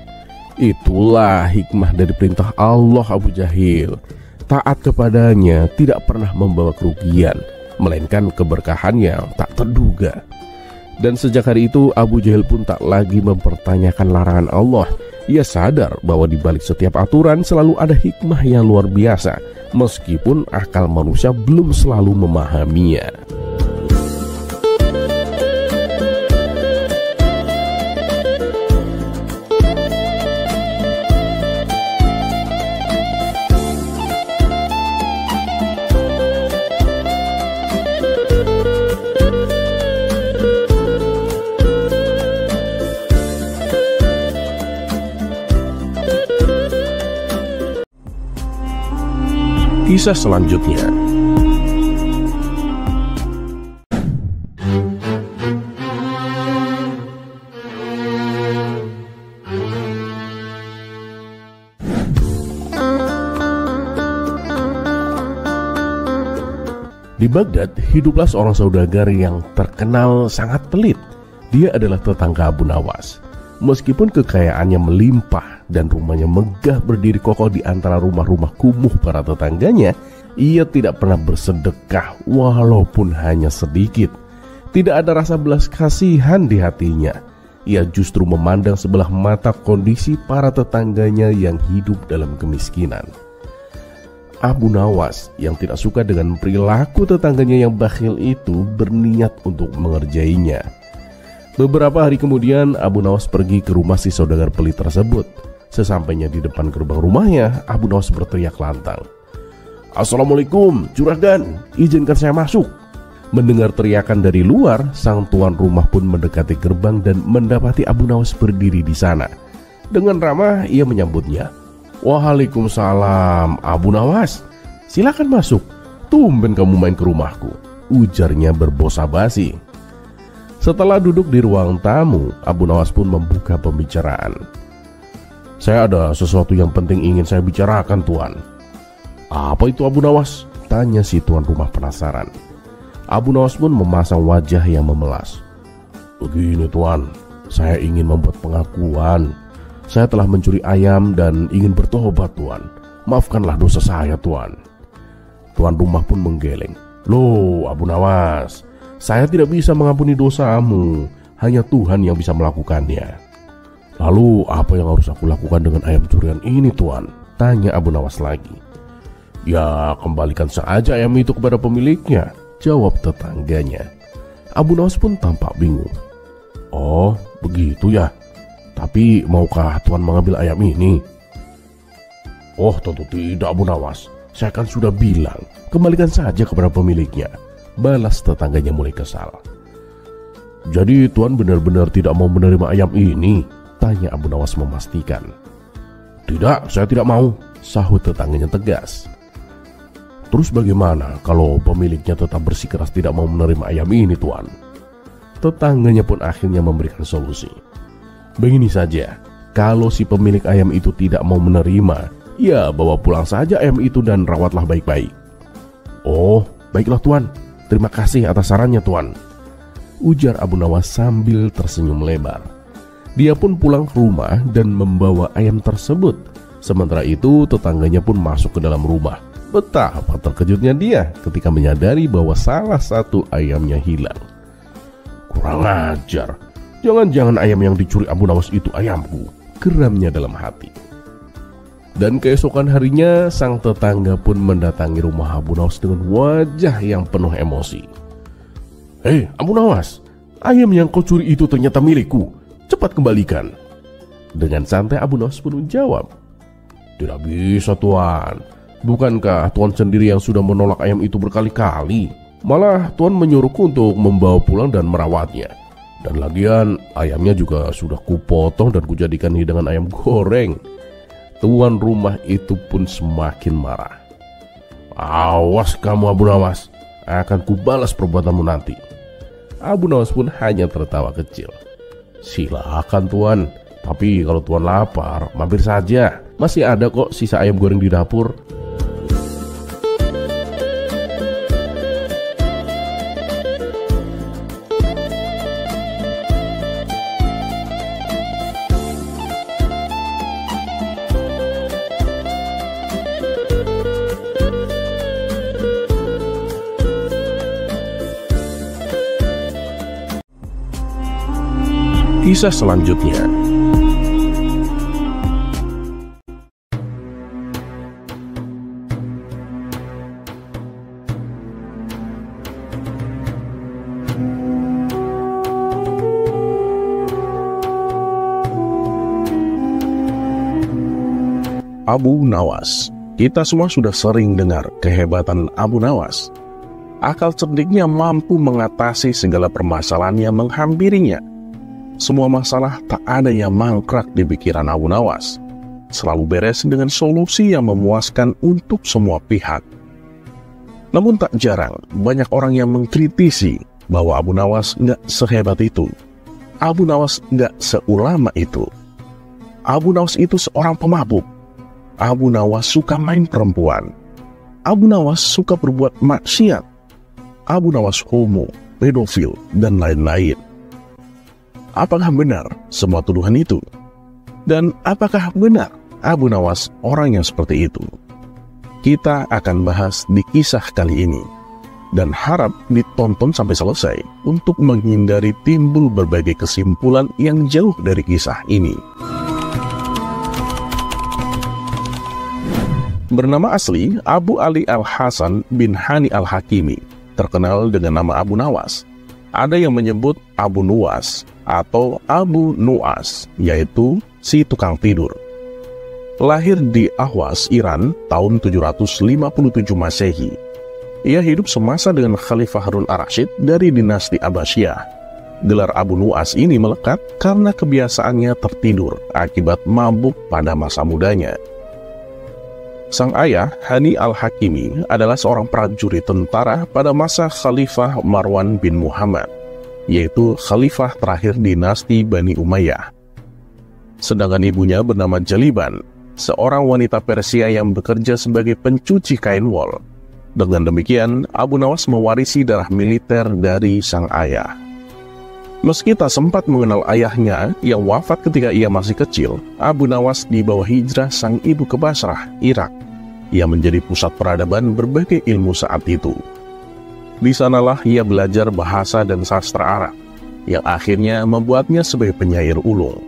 Itulah hikmah dari perintah Allah Abu Jahil. Taat kepadanya tidak pernah membawa kerugian, melainkan keberkahan yang tak terduga. Dan sejak hari itu Abu Jahil pun tak lagi mempertanyakan larangan Allah. Ia sadar bahwa di balik setiap aturan selalu ada hikmah yang luar biasa, meskipun akal manusia belum selalu memahaminya. Kisah selanjutnya. Di Baghdad, hiduplah seorang saudagar yang terkenal sangat pelit. Dia adalah tetangga Abu Nawas. Meskipun kekayaannya melimpah dan rumahnya megah berdiri kokoh di antara rumah-rumah kumuh para tetangganya, ia tidak pernah bersedekah walaupun hanya sedikit. Tidak ada rasa belas kasihan di hatinya. Ia justru memandang sebelah mata kondisi para tetangganya yang hidup dalam kemiskinan. Abu Nawas yang tidak suka dengan perilaku tetangganya yang bakhil itu berniat untuk mengerjainya. Beberapa hari kemudian Abu Nawas pergi ke rumah si saudagar pelit tersebut. Sesampainya di depan gerbang rumahnya, Abu Nawas berteriak lantang, "Assalamualaikum, juragan, izinkan saya masuk." Mendengar teriakan dari luar, sang tuan rumah pun mendekati gerbang dan mendapati Abu Nawas berdiri di sana. Dengan ramah ia menyambutnya. "Waalaikumsalam, Abu Nawas. Silakan masuk. Tumben kamu main ke rumahku," ujarnya berbasa-basi. Setelah duduk di ruang tamu, Abu Nawas pun membuka pembicaraan. "Saya ada sesuatu yang penting ingin saya bicarakan, Tuan." "Apa itu, Abu Nawas?" tanya si tuan rumah penasaran. Abu Nawas pun memasang wajah yang memelas. "Begini, Tuan, saya ingin membuat pengakuan. Saya telah mencuri ayam dan ingin bertobat, Tuan. Maafkanlah dosa saya, Tuan." Tuan rumah pun menggeleng. "Loh, Abu Nawas, saya tidak bisa mengampuni dosamu. Hanya Tuhan yang bisa melakukannya." "Lalu apa yang harus aku lakukan dengan ayam curian ini, Tuan?" tanya Abu Nawas lagi. "Ya, kembalikan saja ayam itu kepada pemiliknya. jawab tetangganya. Abu Nawas pun tampak bingung. Oh, begitu ya. Tapi maukah Tuan mengambil ayam ini? Oh, tentu tidak, Abu Nawas. Saya kan sudah bilang, kembalikan saja kepada pemiliknya. Balas tetangganya mulai kesal. Jadi Tuan benar-benar tidak mau menerima ayam ini? Tanya Abu Nawas memastikan. Tidak, saya tidak mau, sahut tetangganya tegas. Terus bagaimana kalau pemiliknya tetap bersikeras tidak mau menerima ayam ini, Tuan? Tetangganya pun akhirnya memberikan solusi. Begini saja, kalau si pemilik ayam itu tidak mau menerima, ya bawa pulang saja ayam itu dan rawatlah baik-baik. Oh, baiklah Tuan. Terima kasih atas sarannya, Tuan, ujar Abu Nawas sambil tersenyum lebar. Dia pun pulang ke rumah dan membawa ayam tersebut. Sementara itu tetangganya pun masuk ke dalam rumah. Betapa terkejutnya dia ketika menyadari bahwa salah satu ayamnya hilang. Kurang ajar, jangan-jangan ayam yang dicuri Abu Nawas itu ayamku, geramnya dalam hati. Dan keesokan harinya sang tetangga pun mendatangi rumah Abu Nawas dengan wajah yang penuh emosi. Hei Abu Nawas, ayam yang kau curi itu ternyata milikku, cepat kembalikan. Dengan santai Abu Nawas pun menjawab. Tidak bisa Tuan, bukankah Tuan sendiri yang sudah menolak ayam itu berkali-kali? Malah Tuan menyuruhku untuk membawa pulang dan merawatnya. Dan lagian ayamnya juga sudah kupotong dan kujadikan hidangan ayam goreng. Tuan rumah itu pun semakin marah. Awas kamu Abu Nawas, akan kubalas perbuatanmu nanti. Abu Nawas pun hanya tertawa kecil. Silakan Tuan, tapi kalau Tuan lapar, mampir saja. Masih ada kok sisa ayam goreng di dapur. Kisah selanjutnya. Abu Nawas. Kita semua sudah sering dengar kehebatan Abu Nawas. Akal cerdiknya mampu mengatasi segala permasalahan yang menghampirinya. Semua masalah tak ada yang mangkrak di pikiran Abu Nawas. Selalu beres dengan solusi yang memuaskan untuk semua pihak. Namun tak jarang banyak orang yang mengkritisi bahwa Abu Nawas nggak sehebat itu. Abu Nawas nggak seulama itu. Abu Nawas itu seorang pemabuk. Abu Nawas suka main perempuan. Abu Nawas suka berbuat maksiat. Abu Nawas homo, pedofil, dan lain-lain. Apakah benar semua tuduhan itu? Dan apakah benar Abu Nawas orang yang seperti itu? Kita akan bahas di kisah kali ini. Dan harap ditonton sampai selesai untuk menghindari timbul berbagai kesimpulan yang jauh dari kisah ini. Bernama asli Abu Ali Al-Hasan bin Hani Al-Hakimi, terkenal dengan nama Abu Nawas. Ada yang menyebut Abu Nuwas atau Abu Nuwas, yaitu si tukang tidur. Lahir di Ahwas, Iran tahun 757 Masehi. Ia hidup semasa dengan Khalifah Harun ar-Rasyid dari dinasti Abbasiyah. Gelar Abu Nuwas ini melekat karena kebiasaannya tertidur akibat mabuk pada masa mudanya. Sang ayah, Hani Al-Hakimi, adalah seorang prajurit tentara pada masa Khalifah Marwan bin Muhammad, yaitu khalifah terakhir dinasti Bani Umayyah. Sedangkan ibunya bernama Jaliban, seorang wanita Persia yang bekerja sebagai pencuci kain wol. Dengan demikian, Abu Nawas mewarisi darah militer dari sang ayah. Meski tak sempat mengenal ayahnya yang wafat ketika ia masih kecil, Abu Nawas dibawa hijrah sang ibu ke Basrah, Irak, yang menjadi pusat peradaban berbagai ilmu saat itu. Di sanalah ia belajar bahasa dan sastra Arab, yang akhirnya membuatnya sebagai penyair ulung.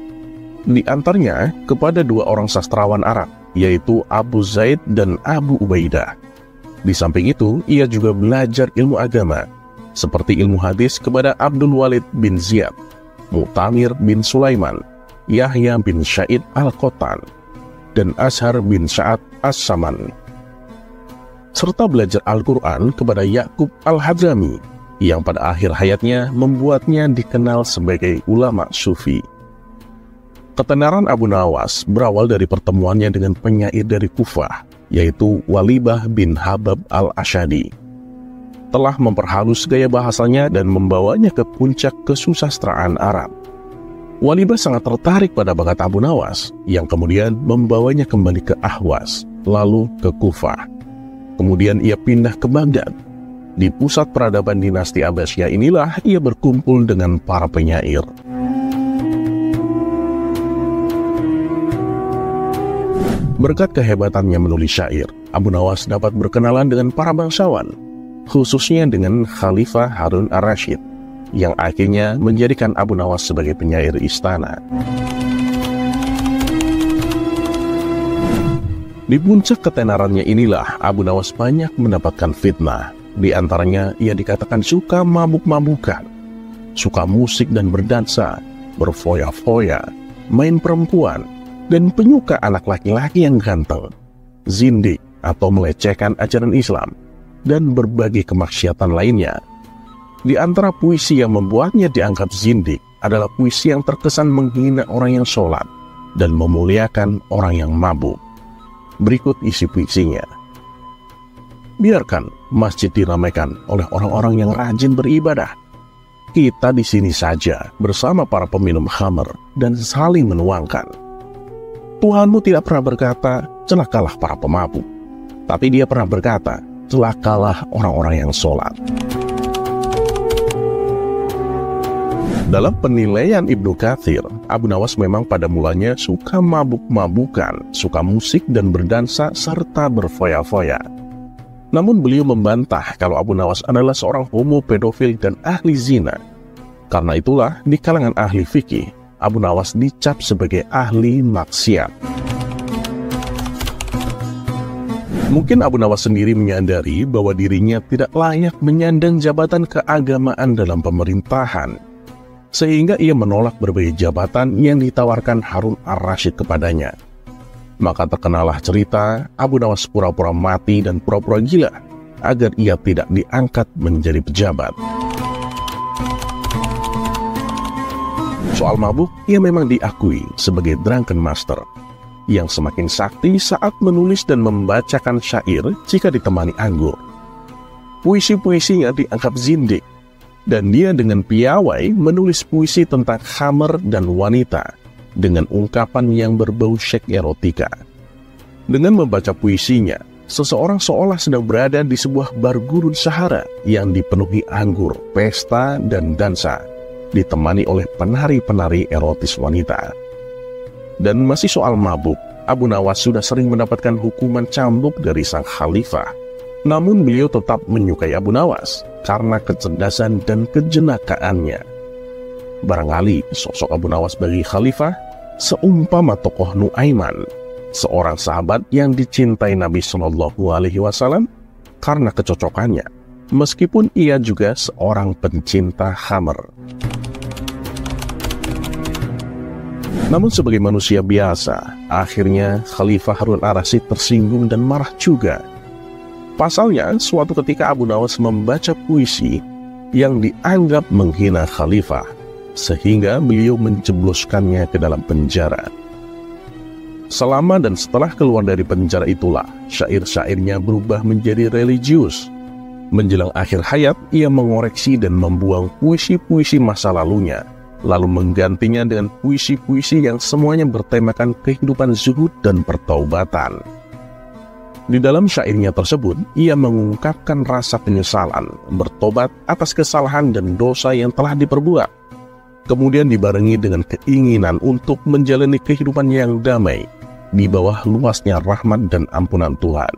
Di antaranya kepada dua orang sastrawan Arab, yaitu Abu Zaid dan Abu Ubaidah. Di samping itu, ia juga belajar ilmu agama, seperti ilmu hadis kepada Abdul Walid bin Ziyad, Mu'tamir bin Sulaiman, Yahya bin Sa'id Al-Qattan, dan Ashar bin Sa'ad As-Saman. Serta belajar Al-Quran kepada Ya'qub Al-Hadrami, yang pada akhir hayatnya membuatnya dikenal sebagai ulama sufi. Ketenaran Abu Nawas berawal dari pertemuannya dengan penyair dari Kufah, yaitu Walibah bin Habab Al-Asyadi. Telah memperhalus gaya bahasanya dan membawanya ke puncak kesusastraan Arab. Walibah sangat tertarik pada bakat Abu Nawas, yang kemudian membawanya kembali ke Ahwas, lalu ke Kufah. Kemudian ia pindah ke Baghdad. Di pusat peradaban dinasti Abbasiyah inilah ia berkumpul dengan para penyair. Berkat kehebatannya menulis syair, Abu Nawas dapat berkenalan dengan para bangsawan, khususnya dengan Khalifah Harun Ar-Rasyid, yang akhirnya menjadikan Abu Nawas sebagai penyair istana. Di puncak ketenarannya inilah Abu Nawas banyak mendapatkan fitnah. Di antaranya ia dikatakan suka mabuk-mabukan, suka musik dan berdansa, berfoya-foya, main perempuan, dan penyuka anak laki-laki yang ganteng, zindik atau melecehkan ajaran Islam, dan berbagai kemaksiatan lainnya. Di antara puisi yang membuatnya dianggap zindik adalah puisi yang terkesan menghina orang yang sholat dan memuliakan orang yang mabuk. Berikut isi puisinya. Biarkan masjid diramaikan oleh orang-orang yang rajin beribadah. Kita di sini saja bersama para peminum khamr dan saling menuangkan. Tuhanmu tidak pernah berkata, celakalah para pemabuk. Tapi dia pernah berkata, celakalah orang-orang yang sholat. Dalam penilaian Ibnu Katsir, Abu Nawas memang pada mulanya suka mabuk-mabukan, suka musik dan berdansa, serta berfoya-foya. Namun beliau membantah kalau Abu Nawas adalah seorang homo, pedofil, dan ahli zina. Karena itulah, di kalangan ahli fikih, Abu Nawas dicap sebagai ahli maksiat. Mungkin Abu Nawas sendiri menyadari bahwa dirinya tidak layak menyandang jabatan keagamaan dalam pemerintahan, sehingga ia menolak berbagai jabatan yang ditawarkan Harun Ar-Rasyid kepadanya. Maka terkenalah cerita Abu Nawas pura-pura mati dan pura-pura gila agar ia tidak diangkat menjadi pejabat. Soal mabuk, ia memang diakui sebagai drunken master yang semakin sakti saat menulis dan membacakan syair jika ditemani anggur. Puisi-puisinya dianggap zindik, dan dia dengan piawai menulis puisi tentang khamr dan wanita dengan ungkapan yang berbau syek erotika. Dengan membaca puisinya, seseorang seolah sedang berada di sebuah bar gurun Sahara yang dipenuhi anggur, pesta, dan dansa, ditemani oleh penari-penari erotis wanita. Dan masih soal mabuk, Abu Nawas sudah sering mendapatkan hukuman cambuk dari sang khalifah. Namun beliau tetap menyukai Abu Nawas karena kecerdasan dan kejenakaannya. Barangkali sosok Abu Nawas bagi khalifah seumpama tokoh Nuaiman, seorang sahabat yang dicintai Nabi Shallallahu Alaihi Wasallam karena kecocokannya, meskipun ia juga seorang pencinta khamr. Namun sebagai manusia biasa, akhirnya Khalifah Harun Ar-Rasyid tersinggung dan marah juga. Pasalnya, suatu ketika Abu Nawas membaca puisi yang dianggap menghina khalifah, sehingga beliau menjebloskannya ke dalam penjara. Selama dan setelah keluar dari penjara itulah, syair-syairnya berubah menjadi religius. Menjelang akhir hayat, ia mengoreksi dan membuang puisi-puisi masa lalunya, lalu menggantinya dengan puisi-puisi yang semuanya bertemakan kehidupan zuhud dan pertaubatan. Di dalam syairnya tersebut, ia mengungkapkan rasa penyesalan, bertobat atas kesalahan dan dosa yang telah diperbuat, kemudian dibarengi dengan keinginan untuk menjalani kehidupan yang damai di bawah luasnya rahmat dan ampunan Tuhan.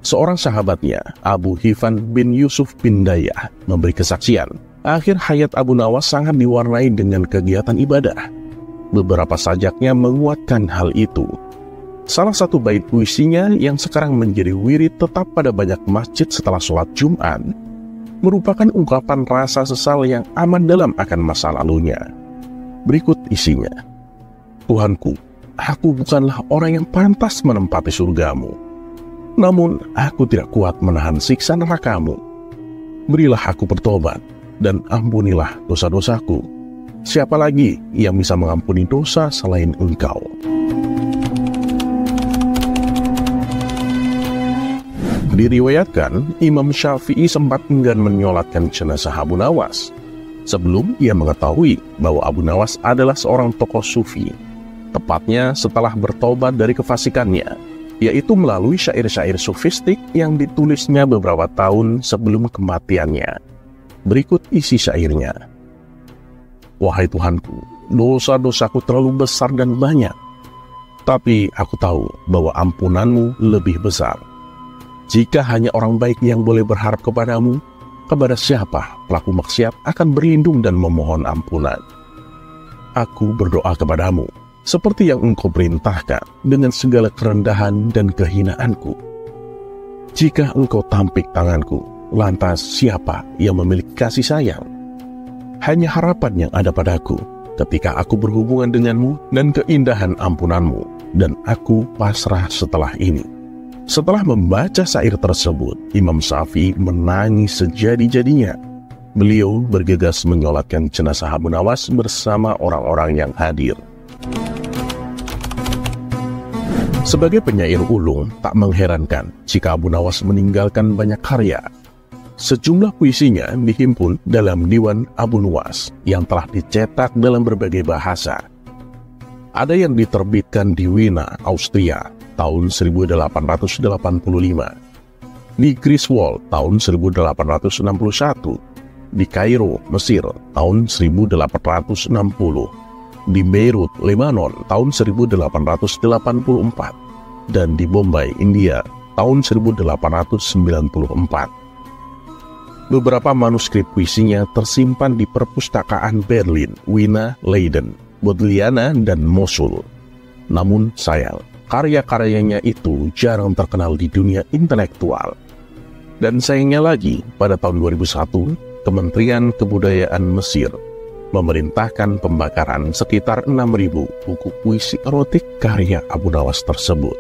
Seorang sahabatnya, Abu Hifan bin Yusuf bin Dayah, memberi kesaksian, akhir hayat Abu Nawas sangat diwarnai dengan kegiatan ibadah. Beberapa sajaknya menguatkan hal itu. Salah satu bait puisinya yang sekarang menjadi wirid tetap pada banyak masjid setelah sholat Jumat, merupakan ungkapan rasa sesal yang amat dalam akan masa lalunya. Berikut isinya. Tuhanku, aku bukanlah orang yang pantas menempati surgamu. Namun, aku tidak kuat menahan siksa nerakamu. Berilah aku bertobat, dan ampunilah dosa-dosaku. Siapa lagi yang bisa mengampuni dosa selain Engkau? Diriwayatkan, Imam Syafi'i sempat enggan menyolatkan jenazah Abu Nawas sebelum ia mengetahui bahwa Abu Nawas adalah seorang tokoh sufi. Tepatnya setelah bertobat dari kefasikannya, yaitu melalui syair-syair sufistik yang ditulisnya beberapa tahun sebelum kematiannya. Berikut isi syairnya. Wahai Tuhanku, dosa-dosaku terlalu besar dan banyak, tapi aku tahu bahwa ampunanmu lebih besar. Jika hanya orang baik yang boleh berharap kepadamu, kepada siapa pelaku maksiat akan berlindung dan memohon ampunan? Aku berdoa kepadamu, seperti yang Engkau perintahkan, dengan segala kerendahan dan kehinaanku. Jika Engkau tampik tanganku, lantas siapa yang memiliki kasih sayang? Hanya harapan yang ada padaku ketika aku berhubungan denganmu dan keindahan ampunanmu, dan aku pasrah setelah ini. Setelah membaca syair tersebut, Imam Syafi'i menangis sejadi-jadinya. Beliau bergegas menyolatkan jenazah Abu Nawas bersama orang-orang yang hadir. Sebagai penyair ulung, tak mengherankan jika Abu Nawas meninggalkan banyak karya. Sejumlah puisinya dihimpun dalam Diwan Abu Nuwas yang telah dicetak dalam berbagai bahasa. Ada yang diterbitkan di Wina, Austria, tahun 1885, di Griswold tahun 1861, di Kairo, Mesir tahun 1860, di Beirut, Lebanon tahun 1884, dan di Bombay, India tahun 1894. Beberapa manuskrip puisinya tersimpan di perpustakaan Berlin, Wina, Leiden, Bodleiana, dan Mosul. Namun sayang, karya-karyanya itu jarang terkenal di dunia intelektual. Dan sayangnya lagi, pada tahun 2001, Kementerian Kebudayaan Mesir memerintahkan pembakaran sekitar 6.000 buku puisi erotik karya Abu Nawas tersebut.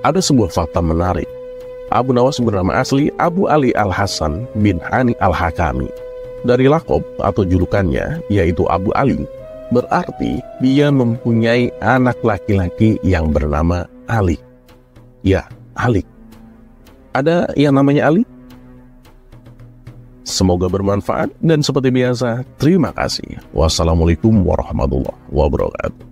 Ada sebuah fakta menarik. Abu Nawas bernama asli Abu Ali Al-Hasan bin Hani Al-Hakami. Dari lakob atau julukannya, yaitu Abu Ali, berarti dia mempunyai anak laki-laki yang bernama Ali. Ya, Ali. Ada yang namanya Ali? Semoga bermanfaat dan seperti biasa, terima kasih. Wassalamualaikum warahmatullahi wabarakatuh.